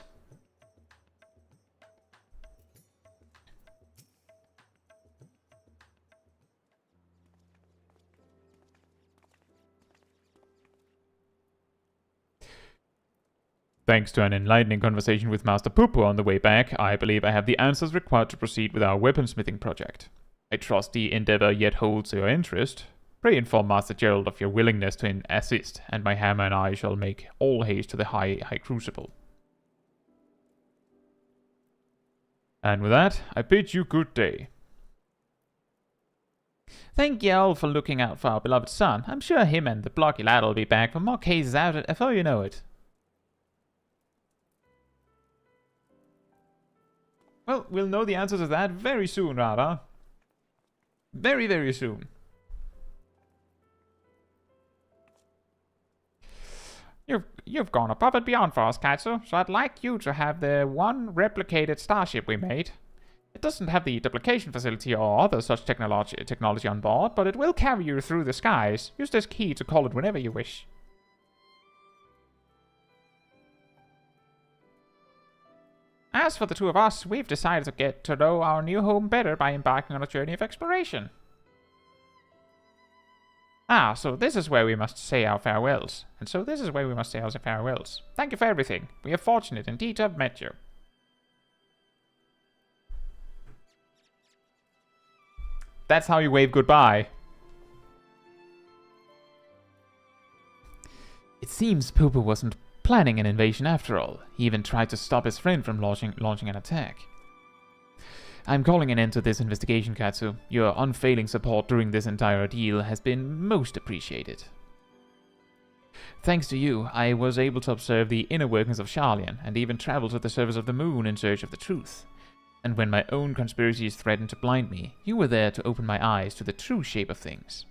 S3: Thanks to an enlightening conversation with Master Poo-Poo on the way back, I believe I have the answers required to proceed with our weaponsmithing project. I trust the endeavor yet holds your interest. Pray inform Master Gerald of your willingness to assist, and my hammer and I shall make all haste to the High Crucible. And with that, I bid you good day.
S1: Thank ye all for looking out for our beloved son. I'm sure him and the blocky lad will be back for more cases out before you know it. Well, we'll know the answer to that very soon, rather. Very, very soon.
S2: You've gone above and beyond for us, Katsu, so I'd like you to have the one replicated starship we made. It doesn't have the duplication facility or other such technology on board, but it will carry you through the skies. Use this key to call it whenever you wish. As for the two of us, we've decided to get to know our new home better by embarking on a journey of exploration. So this is where we must say our farewells. And so this is where we must say our farewells. Thank you for everything. We are fortunate indeed to have met you.
S1: That's how you wave goodbye. It seems Poo-Poo wasn't planning an invasion after all. He even tried to stop his friend from launching an attack. I'm calling an end to this investigation, Katsu. Your unfailing support during this entire ordeal has been most appreciated. Thanks to you, I was able to observe the inner workings of Sharlayan, and even travel to the surface of the moon in search of the truth. And when my own conspiracies threatened to blind me, you were there to open my eyes to the true shape of things.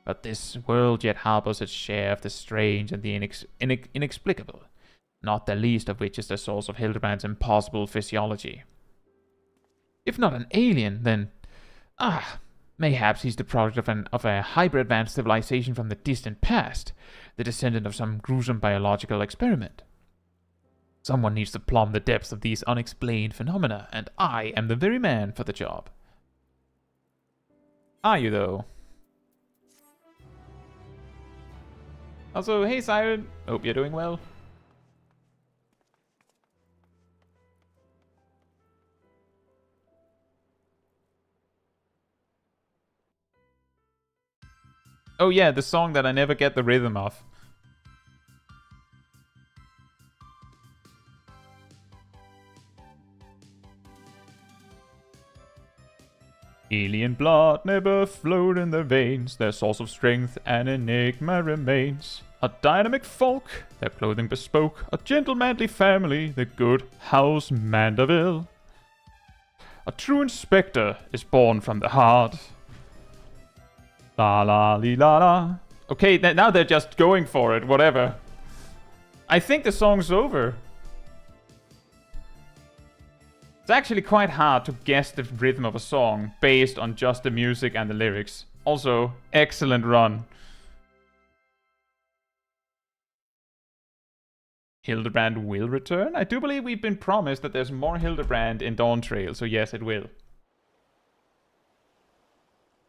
S1: But this world yet harbors its share of the strange and the inexplicable, not the least of which is the source of Hildibrand's impossible physiology. If not an alien, then... mayhaps he's the product of a hyper-advanced civilization from the distant past, the descendant of some gruesome biological experiment. Someone needs to plumb the depths of these unexplained phenomena, and I am the very man for the job. Are you, though? Also, hey Siren, hope you're doing well. Oh yeah, the song that I never get the rhythm of.
S3: Alien blood never flowed in their veins, their source of strength an enigma remains. A dynamic folk, their clothing bespoke, a gentle manly family, the good House Mandaville. A true inspector is born from the heart. La la li la la,
S2: Okay, now they're just going for it, whatever. I think the song's over. It's actually quite hard to guess the rhythm of a song based on just the music and the lyrics. Also, excellent run. Hildibrand will return? I do believe we've been promised that there's more Hildibrand in Dawn Trail, so yes, it will.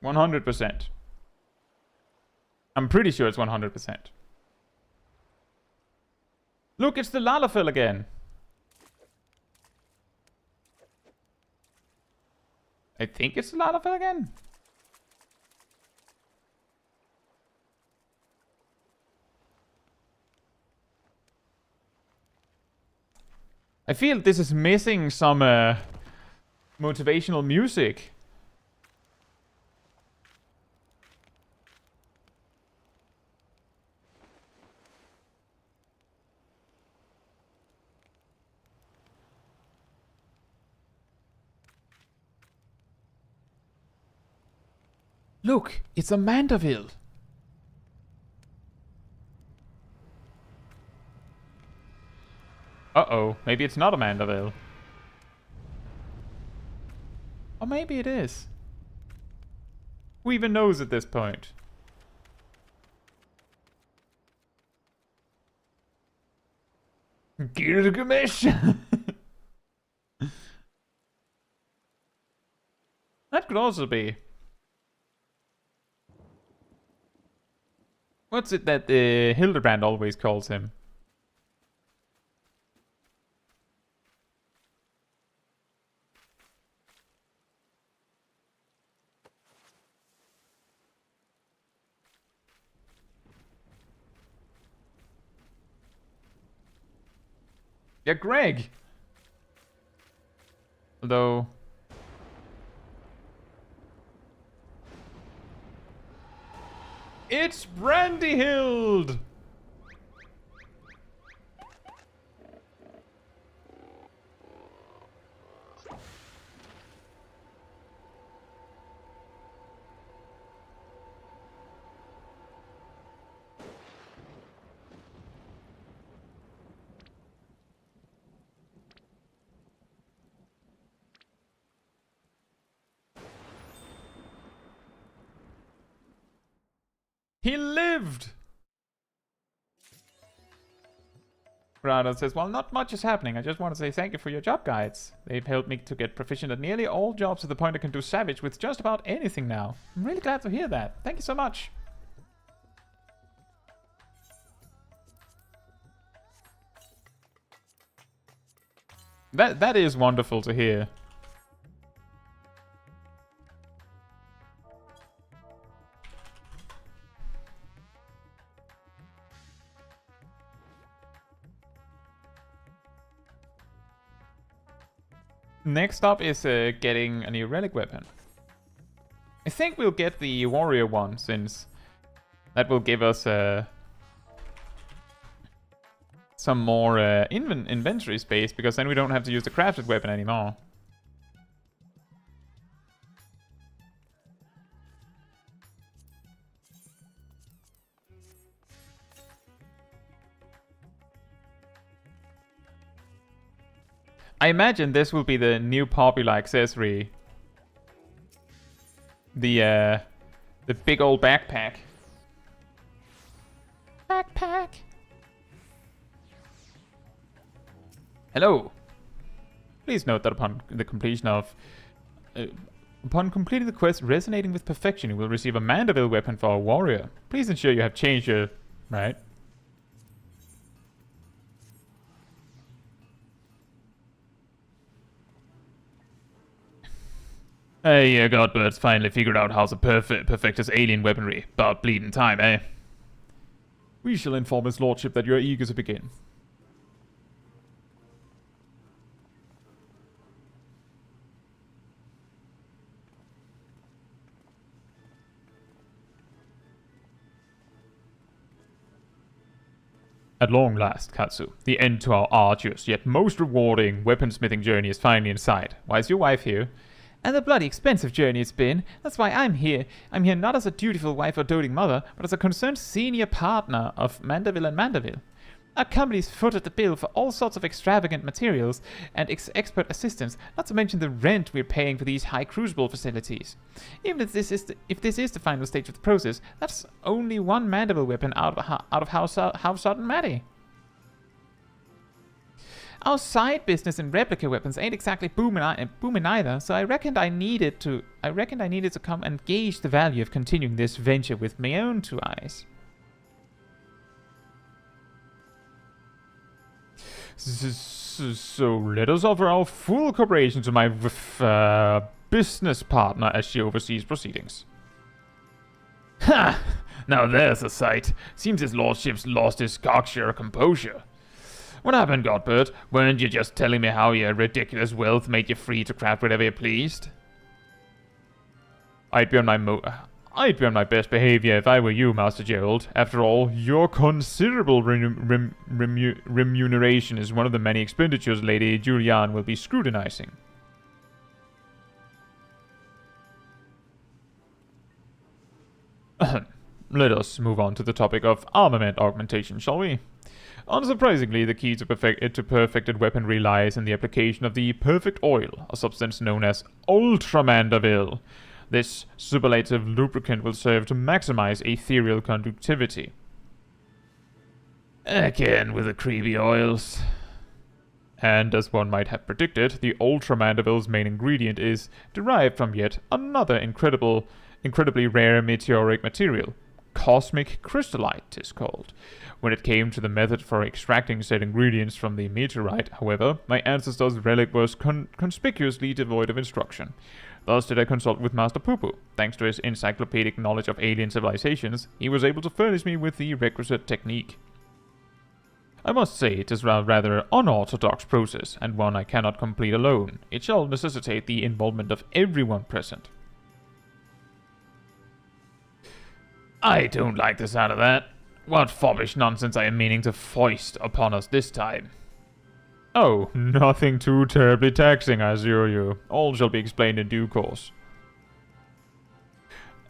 S2: 100%. I'm pretty sure it's 100%. Look, it's the Lalafell again. I think it's the Lalafell again. I feel this is missing some motivational music.
S1: Look, it's a Mandaville.
S2: Uh-oh, maybe it's not a Mandaville. Or maybe it is. Who even knows at this point? Gilgamesh! That could also be. What's it that Hildibrand always calls him? Yeah, Greg! Although... It's Brandyhild! He lived! Grado says, well, not much is happening. I just want to say thank you for your job guides. They've helped me to get proficient at nearly all jobs to the point I can do Savage with just about anything now. I'm really glad to hear that. Thank you so much. That is wonderful to hear. Next up is getting a new relic weapon. I think we'll get the warrior one, since that will give us some more inventory space, because then we don't have to use the crafted weapon anymore. I imagine this will be the new popular accessory. The big old backpack. Backpack. Hello. Please note that upon completing the quest resonating with perfection, you will receive a Mandaville weapon for a warrior. Please ensure you have changed your... Right. Hey, Godbird's finally figured out how to perfect his alien weaponry. About bleeding time, eh? We shall inform his lordship that you are eager to begin. At long last, Katsu, the end to our arduous yet most rewarding weaponsmithing journey is finally in sight. Why is your wife here?
S1: And a bloody expensive journey it's been. That's why I'm here. I'm here not as a dutiful wife or doting mother, but as a concerned senior partner of Mandaville and Mandaville. Our company's footed the bill for all sorts of extravagant materials and expert assistance, not to mention the rent we're paying for these high crucible facilities. Even if this is the final stage of the process, that's only one Mandaville weapon out of House Sudden Matty. Our side business in replica weapons ain't exactly booming either, so I reckoned I needed to come and gauge the value of continuing this venture with my own two eyes.
S3: So let us offer our full cooperation to my business partner as she oversees proceedings.
S2: Ha! Now there's a sight. Seems his lordship's lost his cocksure composure. What happened, Godbert? Weren't you just telling me how your ridiculous wealth made you free to craft whatever you pleased?
S3: I'd be on my best behavior if I were you, Master Gerald. After all, your considerable remuneration is one of the many expenditures Lady Julianne will be scrutinizing. Let us move on to the topic of armament augmentation, shall we? Unsurprisingly, the key to perfected weaponry lies in the application of the perfect oil, a substance known as Ultra Mandaville. This superlative lubricant will serve to maximize ethereal conductivity.
S2: Again with the creepy oils.
S3: And as one might have predicted, the Ultra Mandaville's main ingredient is derived from yet another incredibly rare meteoric material. Cosmic crystallite, 'tis called. When it came to the method for extracting said ingredients from the meteorite, however, my ancestor's relic was conspicuously devoid of instruction. Thus did I consult with Master Poo-Poo. Thanks to his encyclopedic knowledge of alien civilizations, he was able to furnish me with the requisite technique. I must say it is a rather unorthodox process, and one I cannot complete alone. It shall necessitate the involvement of everyone present.
S2: I don't like the sound of that. What foppish nonsense I am meaning to foist upon us this time.
S3: Oh, nothing too terribly taxing, I assure you. All shall be explained in due course.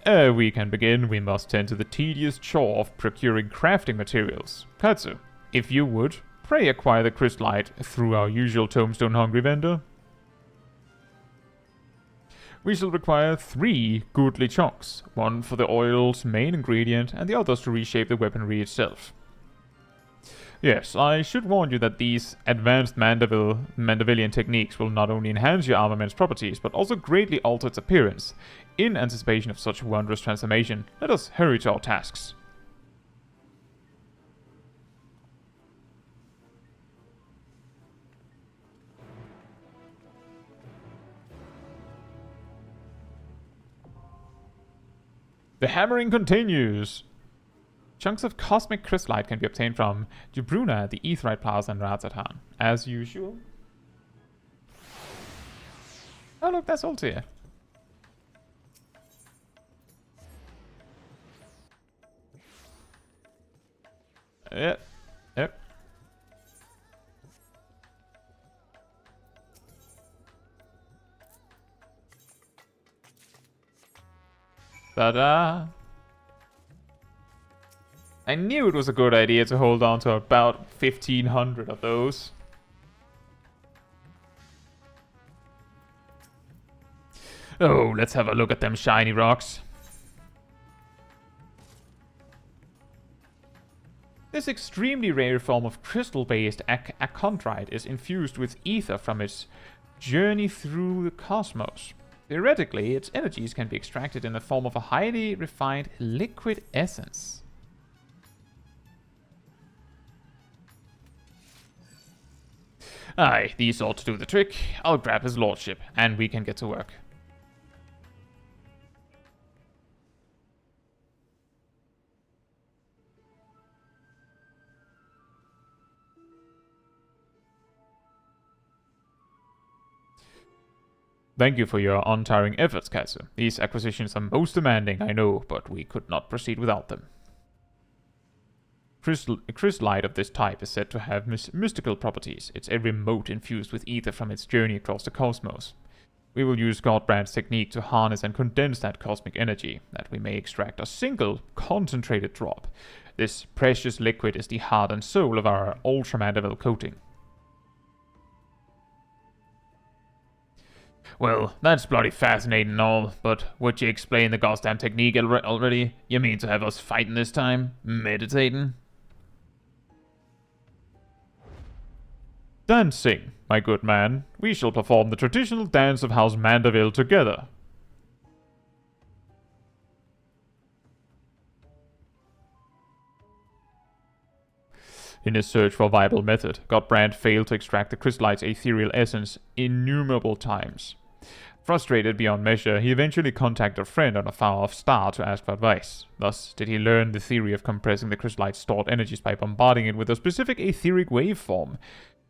S3: Ere we can begin, we must tend to the tedious chore of procuring crafting materials. Katsu, if you would, pray acquire the crystallite through our usual tombstone-hungry vendor. We shall require 3 goodly chunks, one for the oil's main ingredient and the others to reshape the weaponry itself. Yes, I should warn you that these advanced Mandavillian techniques will not only enhance your armament's properties, but also greatly alter its appearance. In anticipation of such wondrous transformation, let us hurry to our tasks. The hammering continues! Chunks of cosmic crystallite can be obtained from Jubruna, the Aetheryte Plaza, and Razatan. As usual. Oh look, that's Altair. Yep. Yep. Ta-da! I knew it was a good idea to hold on to about 1,500 of those.
S2: Oh, let's have a look at them shiny rocks.
S3: This extremely rare form of crystal-based achondrite is infused with ether from its journey through the cosmos. Theoretically, its energies can be extracted in the form of a highly refined liquid essence.
S2: Aye, these ought to do the trick. I'll grab his lordship, and we can get to work.
S3: Thank you for your untiring efforts, Katsu. These acquisitions are most demanding, I know, but we could not proceed without them. Crystallite of this type is said to have mystical properties, its every mote infused with ether from its journey across the cosmos. We will use Godbrand's technique to harness and condense that cosmic energy, that we may extract a single, concentrated drop. This precious liquid is the heart and soul of our Ultra Mandaville coating. Well, that's bloody fascinating and all, but would you explain the goddamn technique already? You mean to have us fighting this time? Meditating? Dancing, my good man. We shall perform the traditional dance of House Mandaville together. In his search for a viable method, Godbrand failed to extract the crystallite's ethereal essence innumerable times. Frustrated beyond measure, he eventually contacted a friend on a far-off star to ask for advice. Thus did he learn the theory of compressing the crystallite's stored energies by bombarding it with a specific etheric waveform,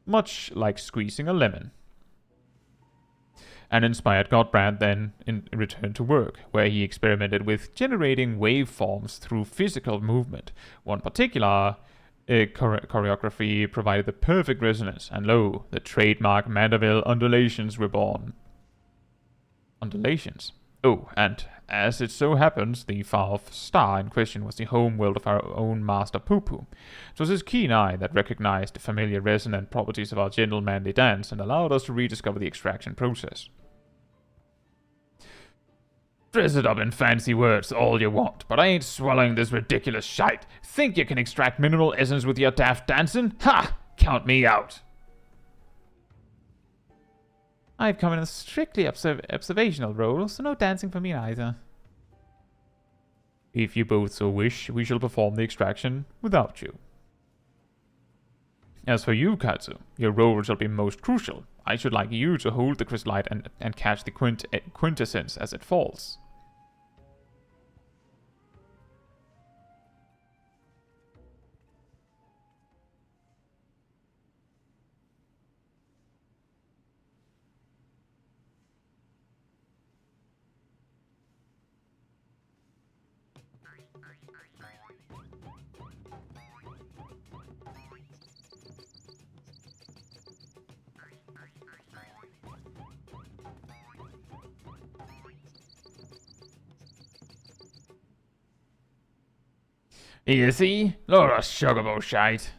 S3: much like squeezing a lemon. An inspired Godbrand then returned to work, where he experimented with generating waveforms through physical movement. One particular choreography provided the perfect resonance, and lo, the trademark Mandaville undulations were born. Undulations? Oh, and as it so happens, the far-off star in question was the home world of our own master Poo-Poo. It was his keen eye that recognized the familiar resonant properties of our gentle manly dance and allowed us to rediscover the extraction process. Dress it up in fancy words all you want, but I ain't swallowing this ridiculous shite. Think you can extract mineral essence with your daft dancing? Ha! Count me out!
S1: I've come in a strictly observational role, so no dancing for me either.
S3: If you both so wish, we shall perform the extraction without you. As for you, Katsu, your role shall be most crucial. I should like you to hold the crystallite and catch the quintessence as it falls.
S2: You see? Lot of suggarbo shite.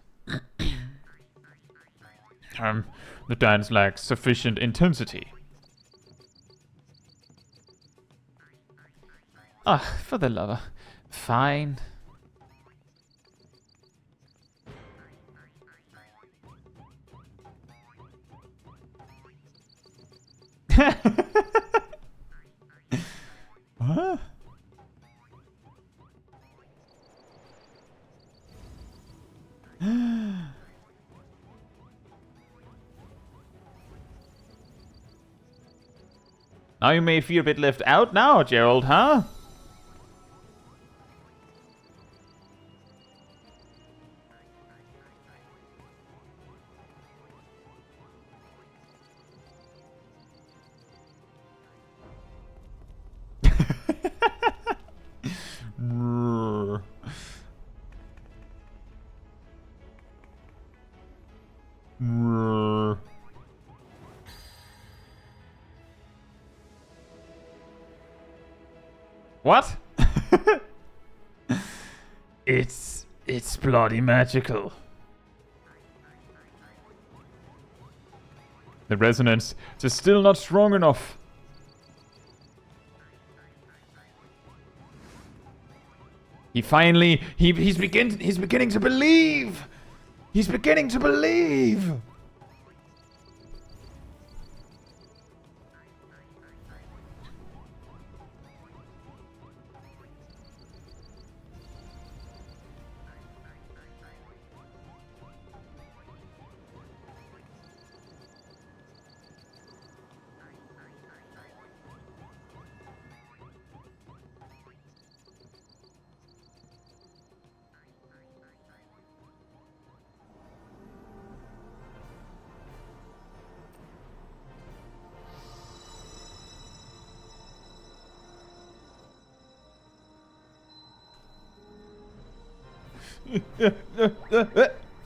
S3: The dance lacks sufficient intensity.
S1: Ah, for the lover. Fine.
S3: Huh?
S2: Now you may feel a bit left out now, Gerald, huh? What?
S3: It's bloody magical. The resonance is still not strong enough.
S2: He finally, he's beginning to believe. He's beginning to believe.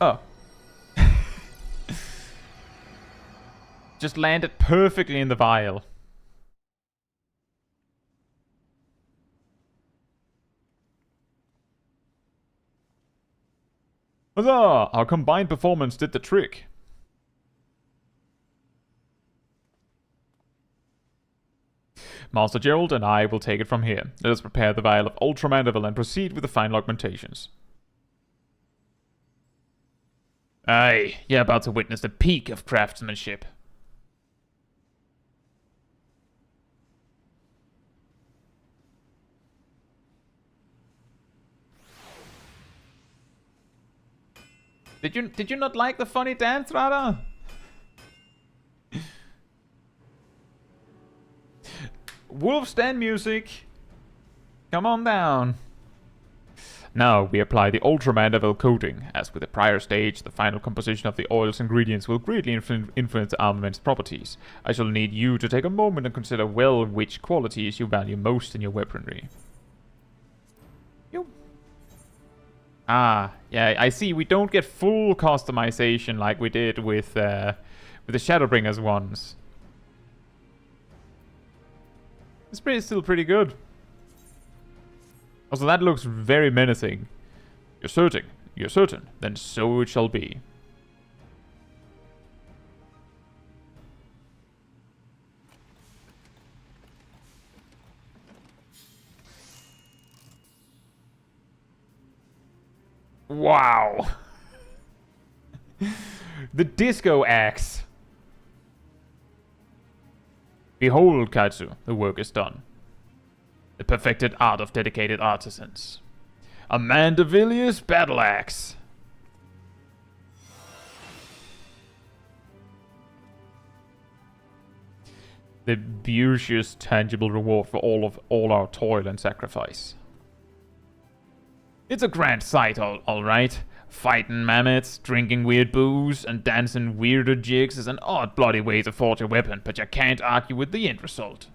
S1: Oh.
S2: Just landed perfectly in the vial.
S3: Huzzah! Our combined performance did the trick. Master Gerald and I will take it from here. Let us prepare the vial of Ultra Mandaville and proceed with the final augmentations.
S2: Aye, you're about to witness the peak of craftsmanship. Did you not like the funny dance, Rada? Wolf's Den music. Come on down.
S3: Now we apply the Ultra Mandaville coating. As with the prior stage, the final composition of the oil's ingredients will greatly influence the armament's properties. I shall need you to take a moment and consider well which qualities you value most in your weaponry.
S2: Ah, yeah, I see. We don't get full customization like we did with the Shadowbringers ones. It's still pretty good.
S3: Also, that looks very menacing. You're certain? You're certain? Then so it shall be.
S2: Wow. The disco axe.
S3: Behold, Kaitsu, the work is done. The perfected art of dedicated artisans. A Mandavillious battle axe. The beauteous, tangible reward for all our toil and sacrifice.
S2: It's a grand sight, all right. Fighting mammoths, drinking weird booze, and dancing weirder jigs is an odd, bloody way to forge a weapon, but you can't argue with the end result.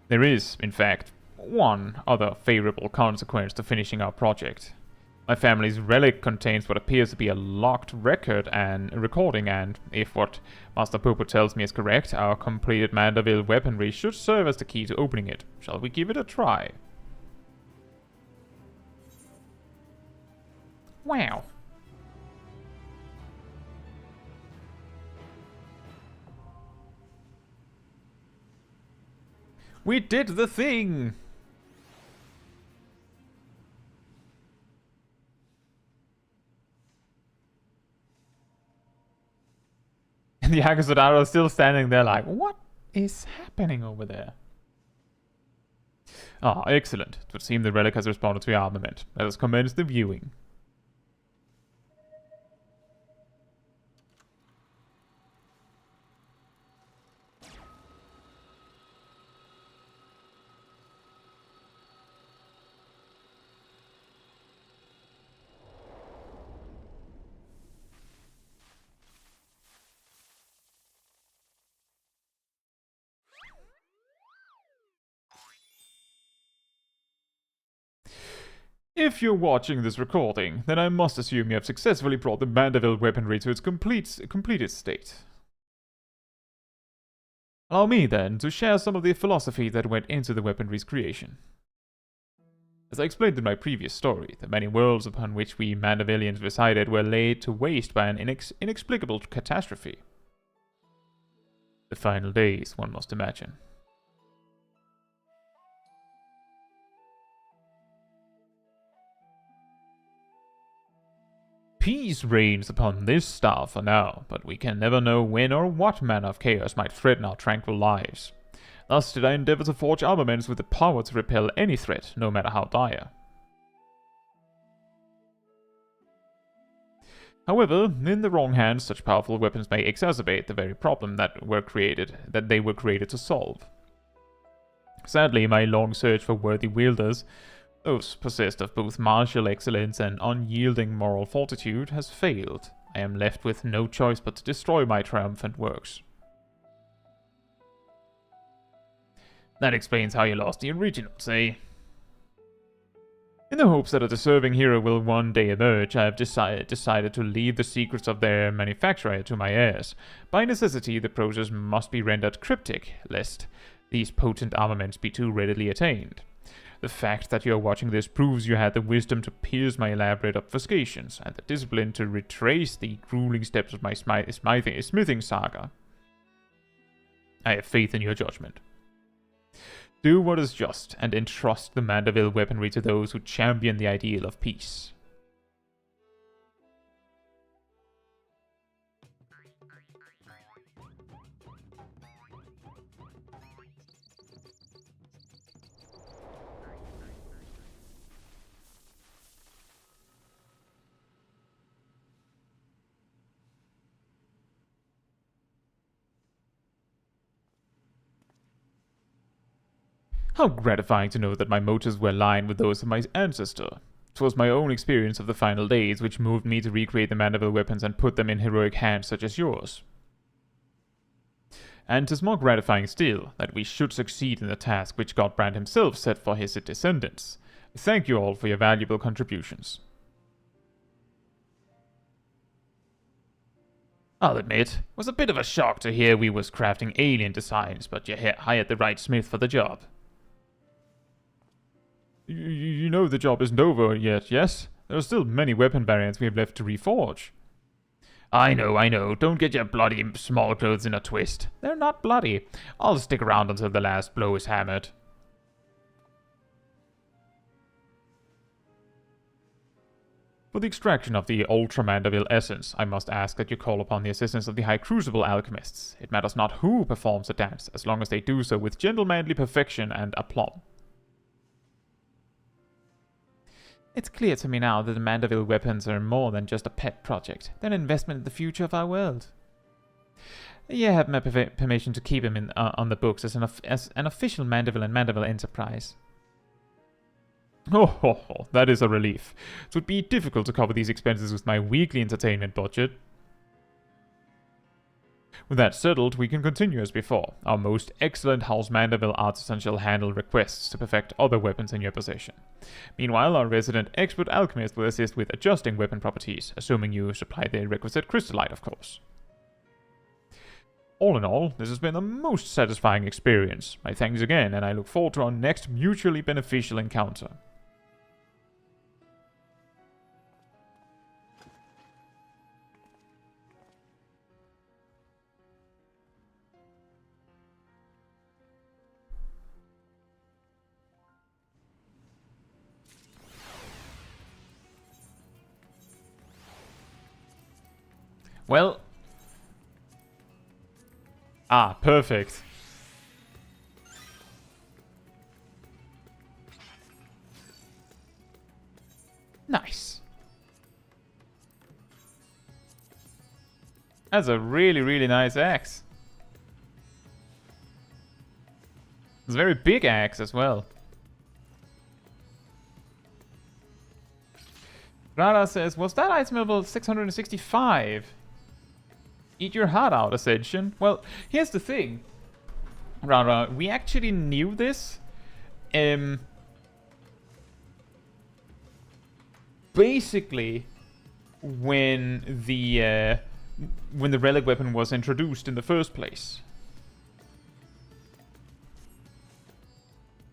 S3: There is, in fact, one other favorable consequence to finishing our project. My family's relic contains what appears to be a locked record and recording, and if what Master Popo tells me is correct, our completed Mandaville weaponry should serve as the key to opening it. Shall we give it a try?
S2: Wow. We did the thing!
S3: And the Akasodara is still standing there like, what is happening over there? Ah, excellent. It would seem the relic has responded to the armament. Let us commence the viewing. If you're watching this recording, then I must assume you have successfully brought the Mandaville weaponry to its completed state. Allow me, then, to share some of the philosophy that went into the weaponry's creation. As I explained in my previous story, the many worlds upon which we Mandavillians resided were laid to waste by an inexplicable catastrophe. The final days, one must imagine. Peace reigns upon this star for now, but we can never know when or what manner of chaos might threaten our tranquil lives. Thus did I endeavor to forge armaments with the power to repel any threat, no matter how dire. However, in the wrong hands, such powerful weapons may exacerbate the very problem that they were created to solve. Sadly, my long search for worthy wielders, those possessed of both martial excellence and unyielding moral fortitude, has failed. I am left with no choice but to destroy my triumphant works. That explains how you lost the originals, eh? In the hopes that a deserving hero will one day emerge, I have decided to leave the secrets of their manufacture to my heirs. By necessity, the process must be rendered cryptic, lest
S2: these potent armaments be too readily attained. The fact that you are watching this proves you had the wisdom to pierce my elaborate obfuscations, and the discipline to retrace the grueling steps of my smithing saga. I have faith in your judgment. Do what is just, and entrust the Mandaville weaponry to those who champion the ideal of peace. How gratifying to know that my motives were aligned with those of my ancestor. 'Twas my own experience of the final days which moved me to recreate the Mandaville weapons and put them in heroic hands such as yours. And 'tis more gratifying still that we should succeed in the task which Godbrand himself set for his descendants. Thank you all for your valuable contributions. I'll admit, it was a bit of a shock to hear we was crafting alien designs, but you hired the right smith for the job. You know the job isn't over yet, yes? There are still many weapon variants we have left to reforge. I know. Don't get your bloody small clothes in a twist. They're not bloody. I'll stick around until the last blow is hammered. For the extraction of the Ultra Mandaville essence, I must ask that you call upon the assistance of the High Crucible Alchemists. It matters not who performs the dance, as long as they do so with gentlemanly perfection and aplomb. It's clear to me now that the Mandaville weapons are more than just a pet project. They're an investment in the future of our world. You have my permission to keep him on the books as an official Mandaville and Mandaville enterprise. Oh, that is a relief. It would be difficult to cover these expenses with my weekly entertainment budget. With that settled, we can continue as before. Our most excellent House Mandaville artisan shall handle requests to perfect other weapons in your possession. Meanwhile, our resident expert alchemist will assist with adjusting weapon properties, assuming you supply the requisite crystallite, of course. All in all, this has been a most satisfying experience. My thanks again, and I look forward to our next mutually beneficial encounter. Well. Perfect. Nice. That's a really, really nice axe. It's a very big axe as well. Rara says, was that item level 665? Eat your heart out, Ascension. Well, here's the thing. Rara, we actually knew this. Basically, when the relic weapon was introduced in the first place.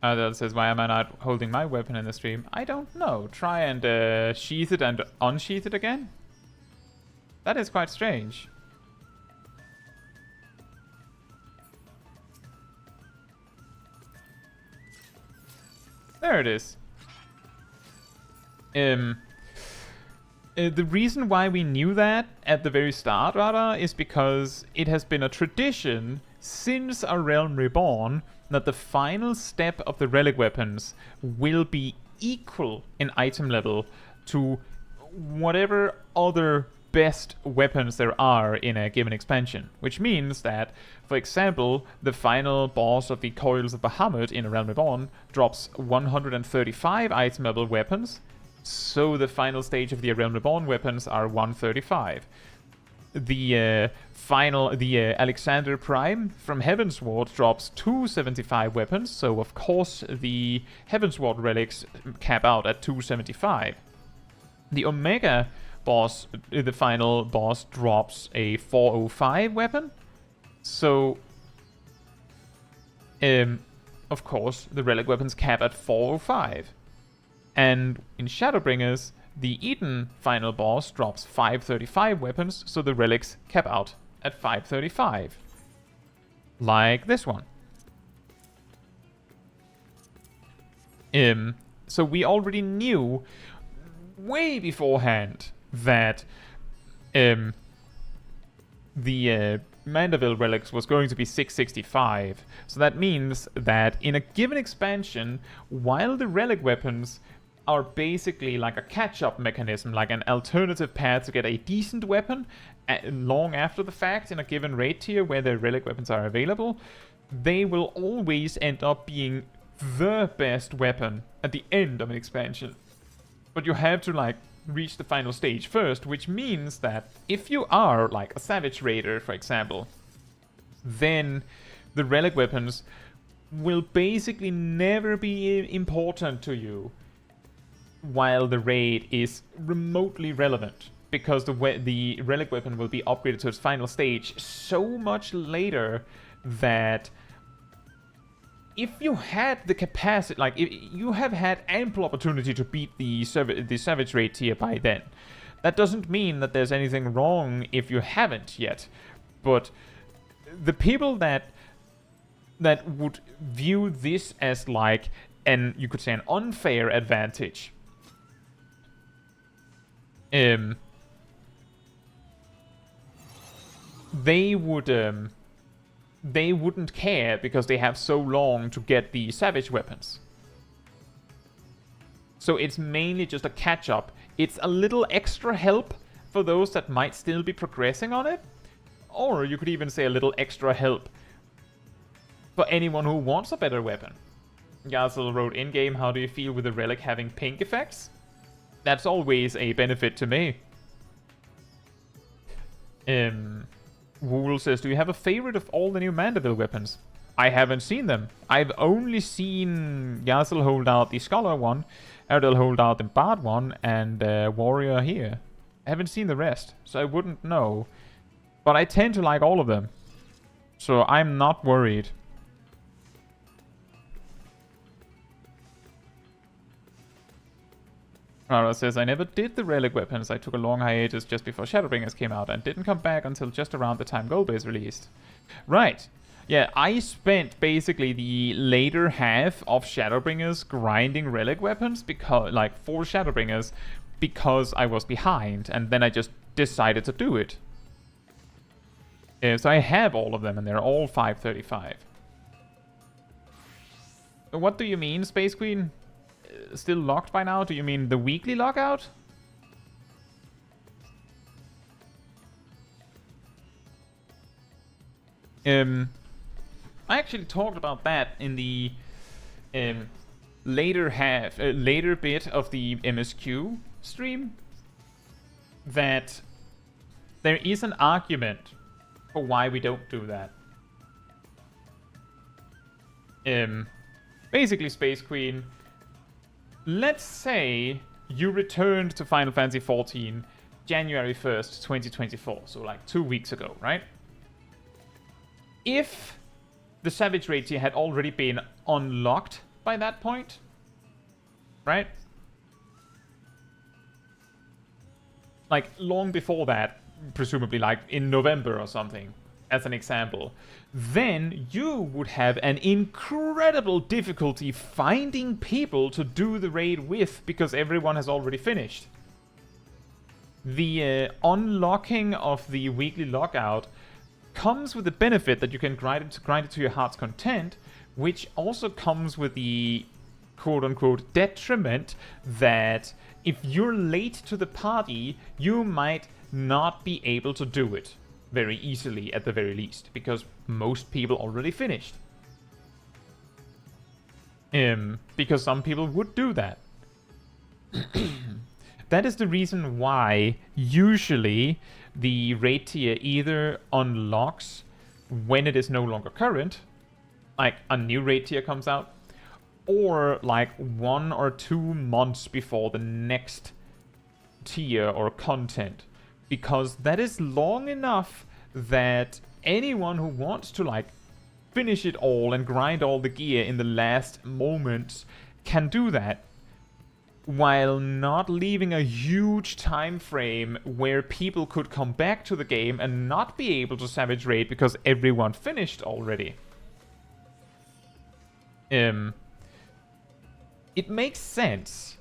S2: That says, why am I not holding my weapon in the stream? I don't know. Try and sheath it and unsheath it again? That is quite strange. There it is. The reason why we knew that at the very start, rather, is because it has been a tradition since A Realm Reborn that the final step of the relic weapons will be equal in item level to whatever other best weapons there are in a given expansion. Which means that, for example, the final boss of the Coils of Bahamut in A Realm Reborn drops 135 item level weapons, so the final stage of the A Realm Reborn weapons are 135. The Alexander Prime from Heavensward drops 275 weapons, so of course the Heavensward relics cap out at 275. The Omega boss, the final boss, drops a 405 weapon, so Of course, the relic weapons cap at 405. And in Shadowbringers, the Eden final boss drops 535 weapons, so the relics cap out at 535. Like this one. So we already knew way beforehand that the Mandaville relics was going to be 665. So that means that in a given expansion, while the relic weapons are basically like a catch-up mechanism, like an alternative path to get a decent weapon long after the fact in a given raid tier where the relic weapons are available, they will always end up being the best weapon at the end of an expansion. But you have to like reach the final stage first, which means that if you are like a Savage Raider, for example, then the relic weapons will basically never be important to you while the raid is remotely relevant, because the relic weapon will be upgraded to its final stage so much later that if you had the capacity, like if you have had ample opportunity to beat the Savage Raid tier by then. That doesn't mean that there's anything wrong if you haven't yet, but the people that would view this as like you could say an unfair advantage, they wouldn't care because they have so long to get the Savage weapons. So it's mainly just a catch-up. It's a little extra help for those that might still be progressing on it. Or you could even say a little extra help for anyone who wants a better weapon. Yazel wrote in-game, how do you feel with the relic having pink effects? That's always a benefit to me. Wool says, do you have a favorite of all the new Mandaville weapons? I haven't seen them. I've only seen Yazel hold out the Scholar one, Erdel hold out the Bard one, and Warrior here. I haven't seen the rest, so I wouldn't know. But I tend to like all of them, so I'm not worried. Rara says, I never did the relic weapons. I took a long hiatus just before Shadowbringers came out and didn't come back until just around the time Goldbase released. Right. Yeah, I spent basically the later half of Shadowbringers grinding relic weapons because, like, for Shadowbringers because I was behind, and then I just decided to do it. So I have all of them, and they're all 535. What do you mean, Space Queen? Still locked by now? Do you mean the weekly lockout? I actually talked about that in the later bit of the MSQ stream. That there is an argument for why we don't do that. Basically, Space Queen, let's say you returned to Final Fantasy XIV January 1st, 2024, so like 2 weeks ago, right? If the Savage Raid tier had already been unlocked by that point, right? Like long before that, presumably like in November or something, as an example, then you would have an incredible difficulty finding people to do the raid with because everyone has already finished. The unlocking of the weekly lockout comes with the benefit that you can grind it to your heart's content, which also comes with the quote-unquote detriment that if you're late to the party, you might not be able to do it very easily at the very least, because most people already finished. Because some people would do that. That is the reason why usually the raid tier either unlocks when it is no longer current, like a new raid tier comes out, or like 1 or 2 months before the next tier or content, because that is long enough that anyone who wants to like finish it all and grind all the gear in the last moments can do that, while not leaving a huge time frame where people could come back to the game and not be able to Savage Raid because everyone finished already. It makes sense,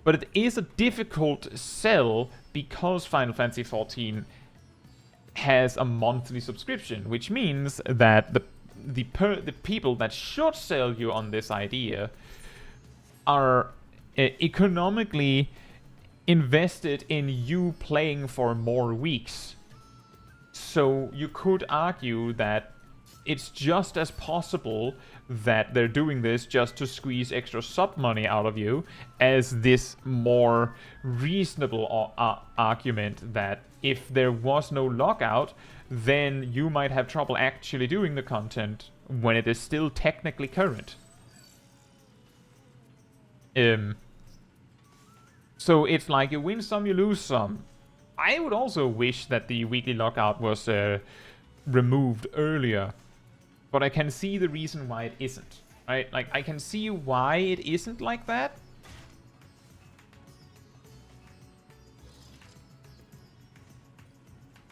S2: but it is a difficult sell because Final Fantasy XIV has a monthly subscription, which means that the people that should sell you on this idea are economically invested in you playing for more weeks. So you could argue that it's just as possible that they're doing this just to squeeze extra sub money out of you as this more reasonable argument that if there was no lockout, then you might have trouble actually doing the content when it is still technically current. So it's like you win some, you lose some. I would also wish that the weekly lockout was removed earlier, but I can see the reason why it isn't. Right? Like, I can see why it isn't like that.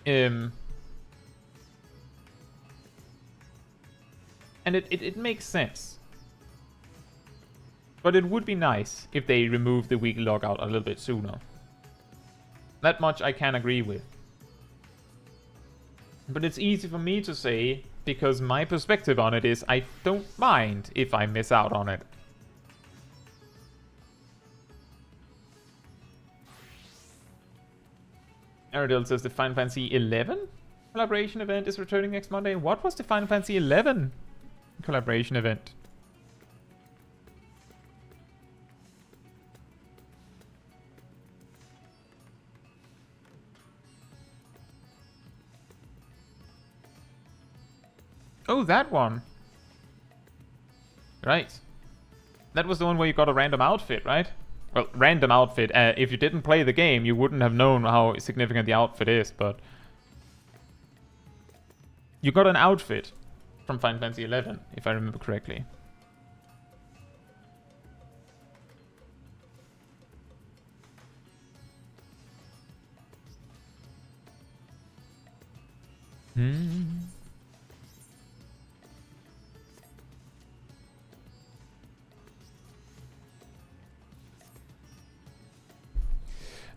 S2: And it makes sense. But it would be nice if they removed the weekly lockout a little bit sooner. That much I can agree with. But it's easy for me to say, because my perspective on it is I don't mind if I miss out on it. Aradil says the Final Fantasy XI collaboration event is returning next Monday. What was the Final Fantasy XI collaboration event? Oh, that one. Right. That was the one where you got a random outfit, right? Well, random outfit. If you didn't play the game, you wouldn't have known how significant the outfit is, but... You got an outfit from Final Fantasy XI, if I remember correctly.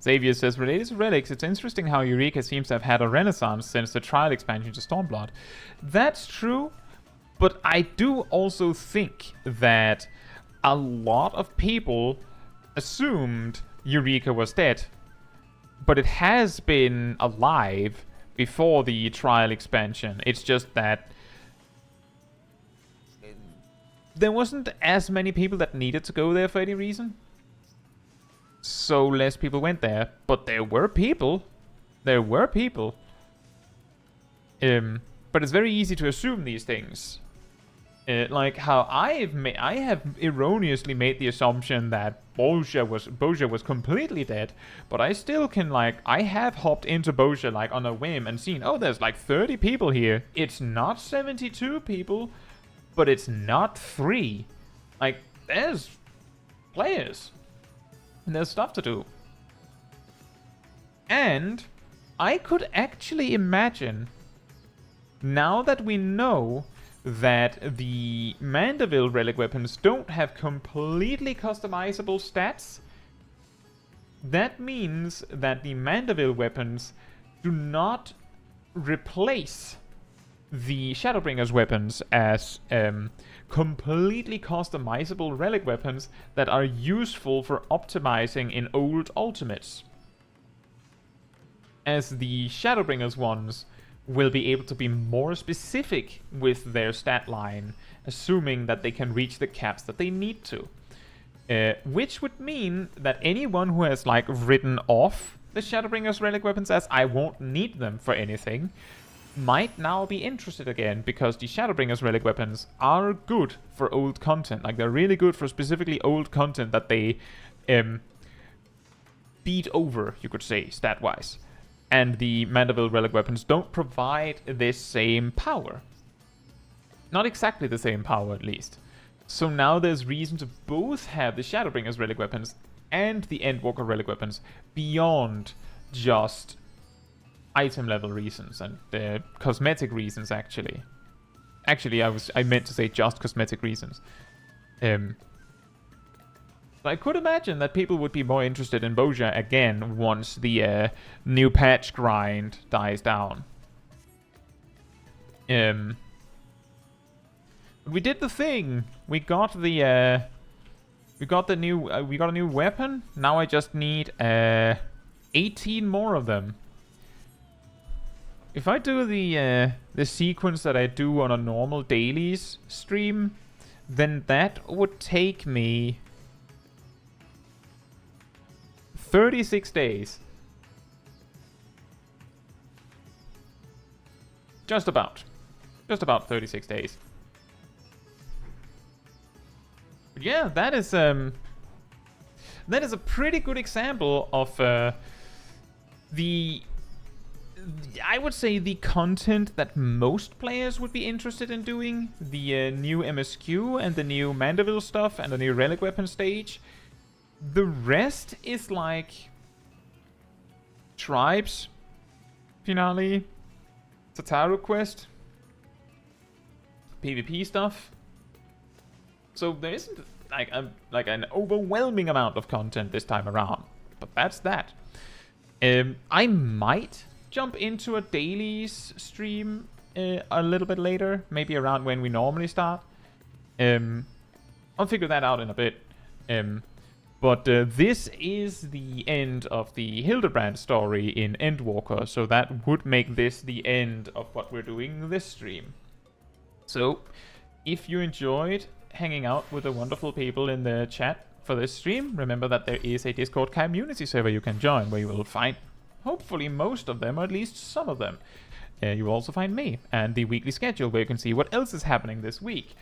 S2: Xavier says, related to Relics, it's interesting how Eureka seems to have had a renaissance since the trial expansion to Stormblood. That's true, but I do also think that a lot of people assumed Eureka was dead. But it has been alive before the trial expansion. It's just that there wasn't as many people that needed to go there for any reason. So less people went there, but there were people. There were people. But it's very easy to assume these things. Like how I have erroneously made the assumption that Bozja was completely dead, but I still can, like, I have hopped into Bozja like on a whim and seen, oh, there's like 30 people here. It's not 72 people, but it's not 3. Like, there's players. And there's stuff to do. And I could actually imagine, now that we know that the Mandaville relic weapons don't have completely customizable stats, that means that the Mandaville weapons do not replace the Shadowbringers weapons as completely customizable relic weapons that are useful for optimizing in old ultimates. As the Shadowbringers ones will be able to be more specific with their stat line, assuming that they can reach the caps that they need to. Which would mean that anyone who has like written off the Shadowbringers relic weapons as I won't need them for anything might now be interested again, because the Shadowbringers relic weapons are good for old content. Like, they're really good for specifically old content that they beat over, you could say, stat-wise. And the Mandaville relic weapons don't provide this same power. Not exactly the same power, at least. So now there's reason to both have the Shadowbringers relic weapons and the Endwalker relic weapons beyond just item level reasons and cosmetic reasons, actually. Actually, I meant to say just cosmetic reasons. I could imagine that people would be more interested in Boja again once the new patch grind dies down. We did the thing. We got the we got a new weapon. Now I just need 18 more of them. If I do the sequence that I do on a normal dailies stream, then that would take me 36 days. Just about 36 days. But yeah, that is a pretty good example of I would say the content that most players would be interested in doing. The new MSQ and the new Mandaville stuff and the new Relic weapon stage. The rest is like Tribes finale, Tataru quest, PvP stuff. So there isn't like an overwhelming amount of content this time around. But that's that. I might jump into a dailies stream a little bit later, maybe around when we normally start. I'll figure that out in a bit. But this is the end of the Hildibrand story in Endwalker, so that would make this the end of what we're doing this stream. So, if you enjoyed hanging out with the wonderful people in the chat for this stream, remember that there is a Discord community server you can join, where you will find hopefully most of them, or at least some of them. You will also find me, and the weekly schedule, where you can see what else is happening this week.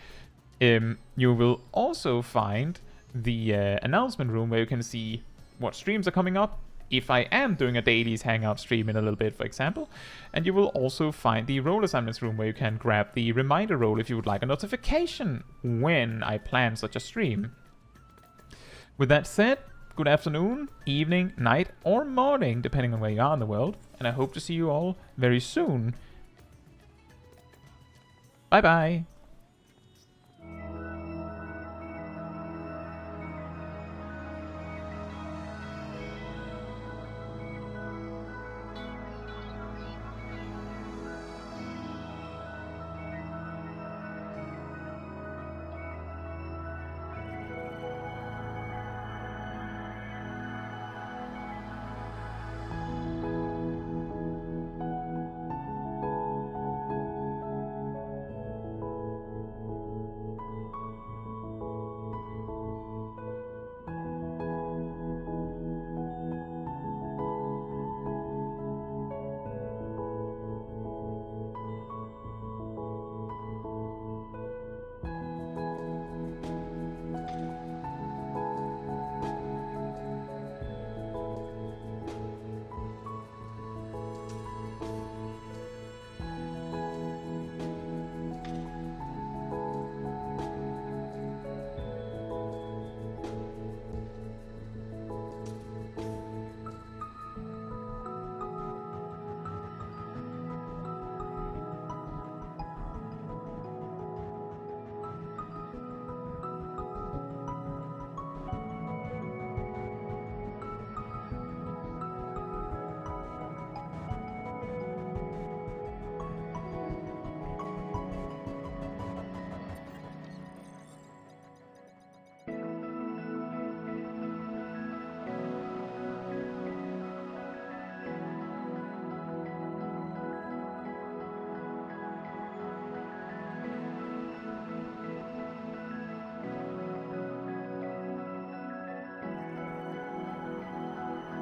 S2: You will also find the announcement room, where you can see what streams are coming up, if I am doing a dailies hangout stream in a little bit, for example. And you will also find the role assignments room, where you can grab the reminder role if you would like a notification when I plan such a stream. With that said, good afternoon, evening, night, or morning, depending on where you are in the world, and I hope to see you all very soon. Bye bye!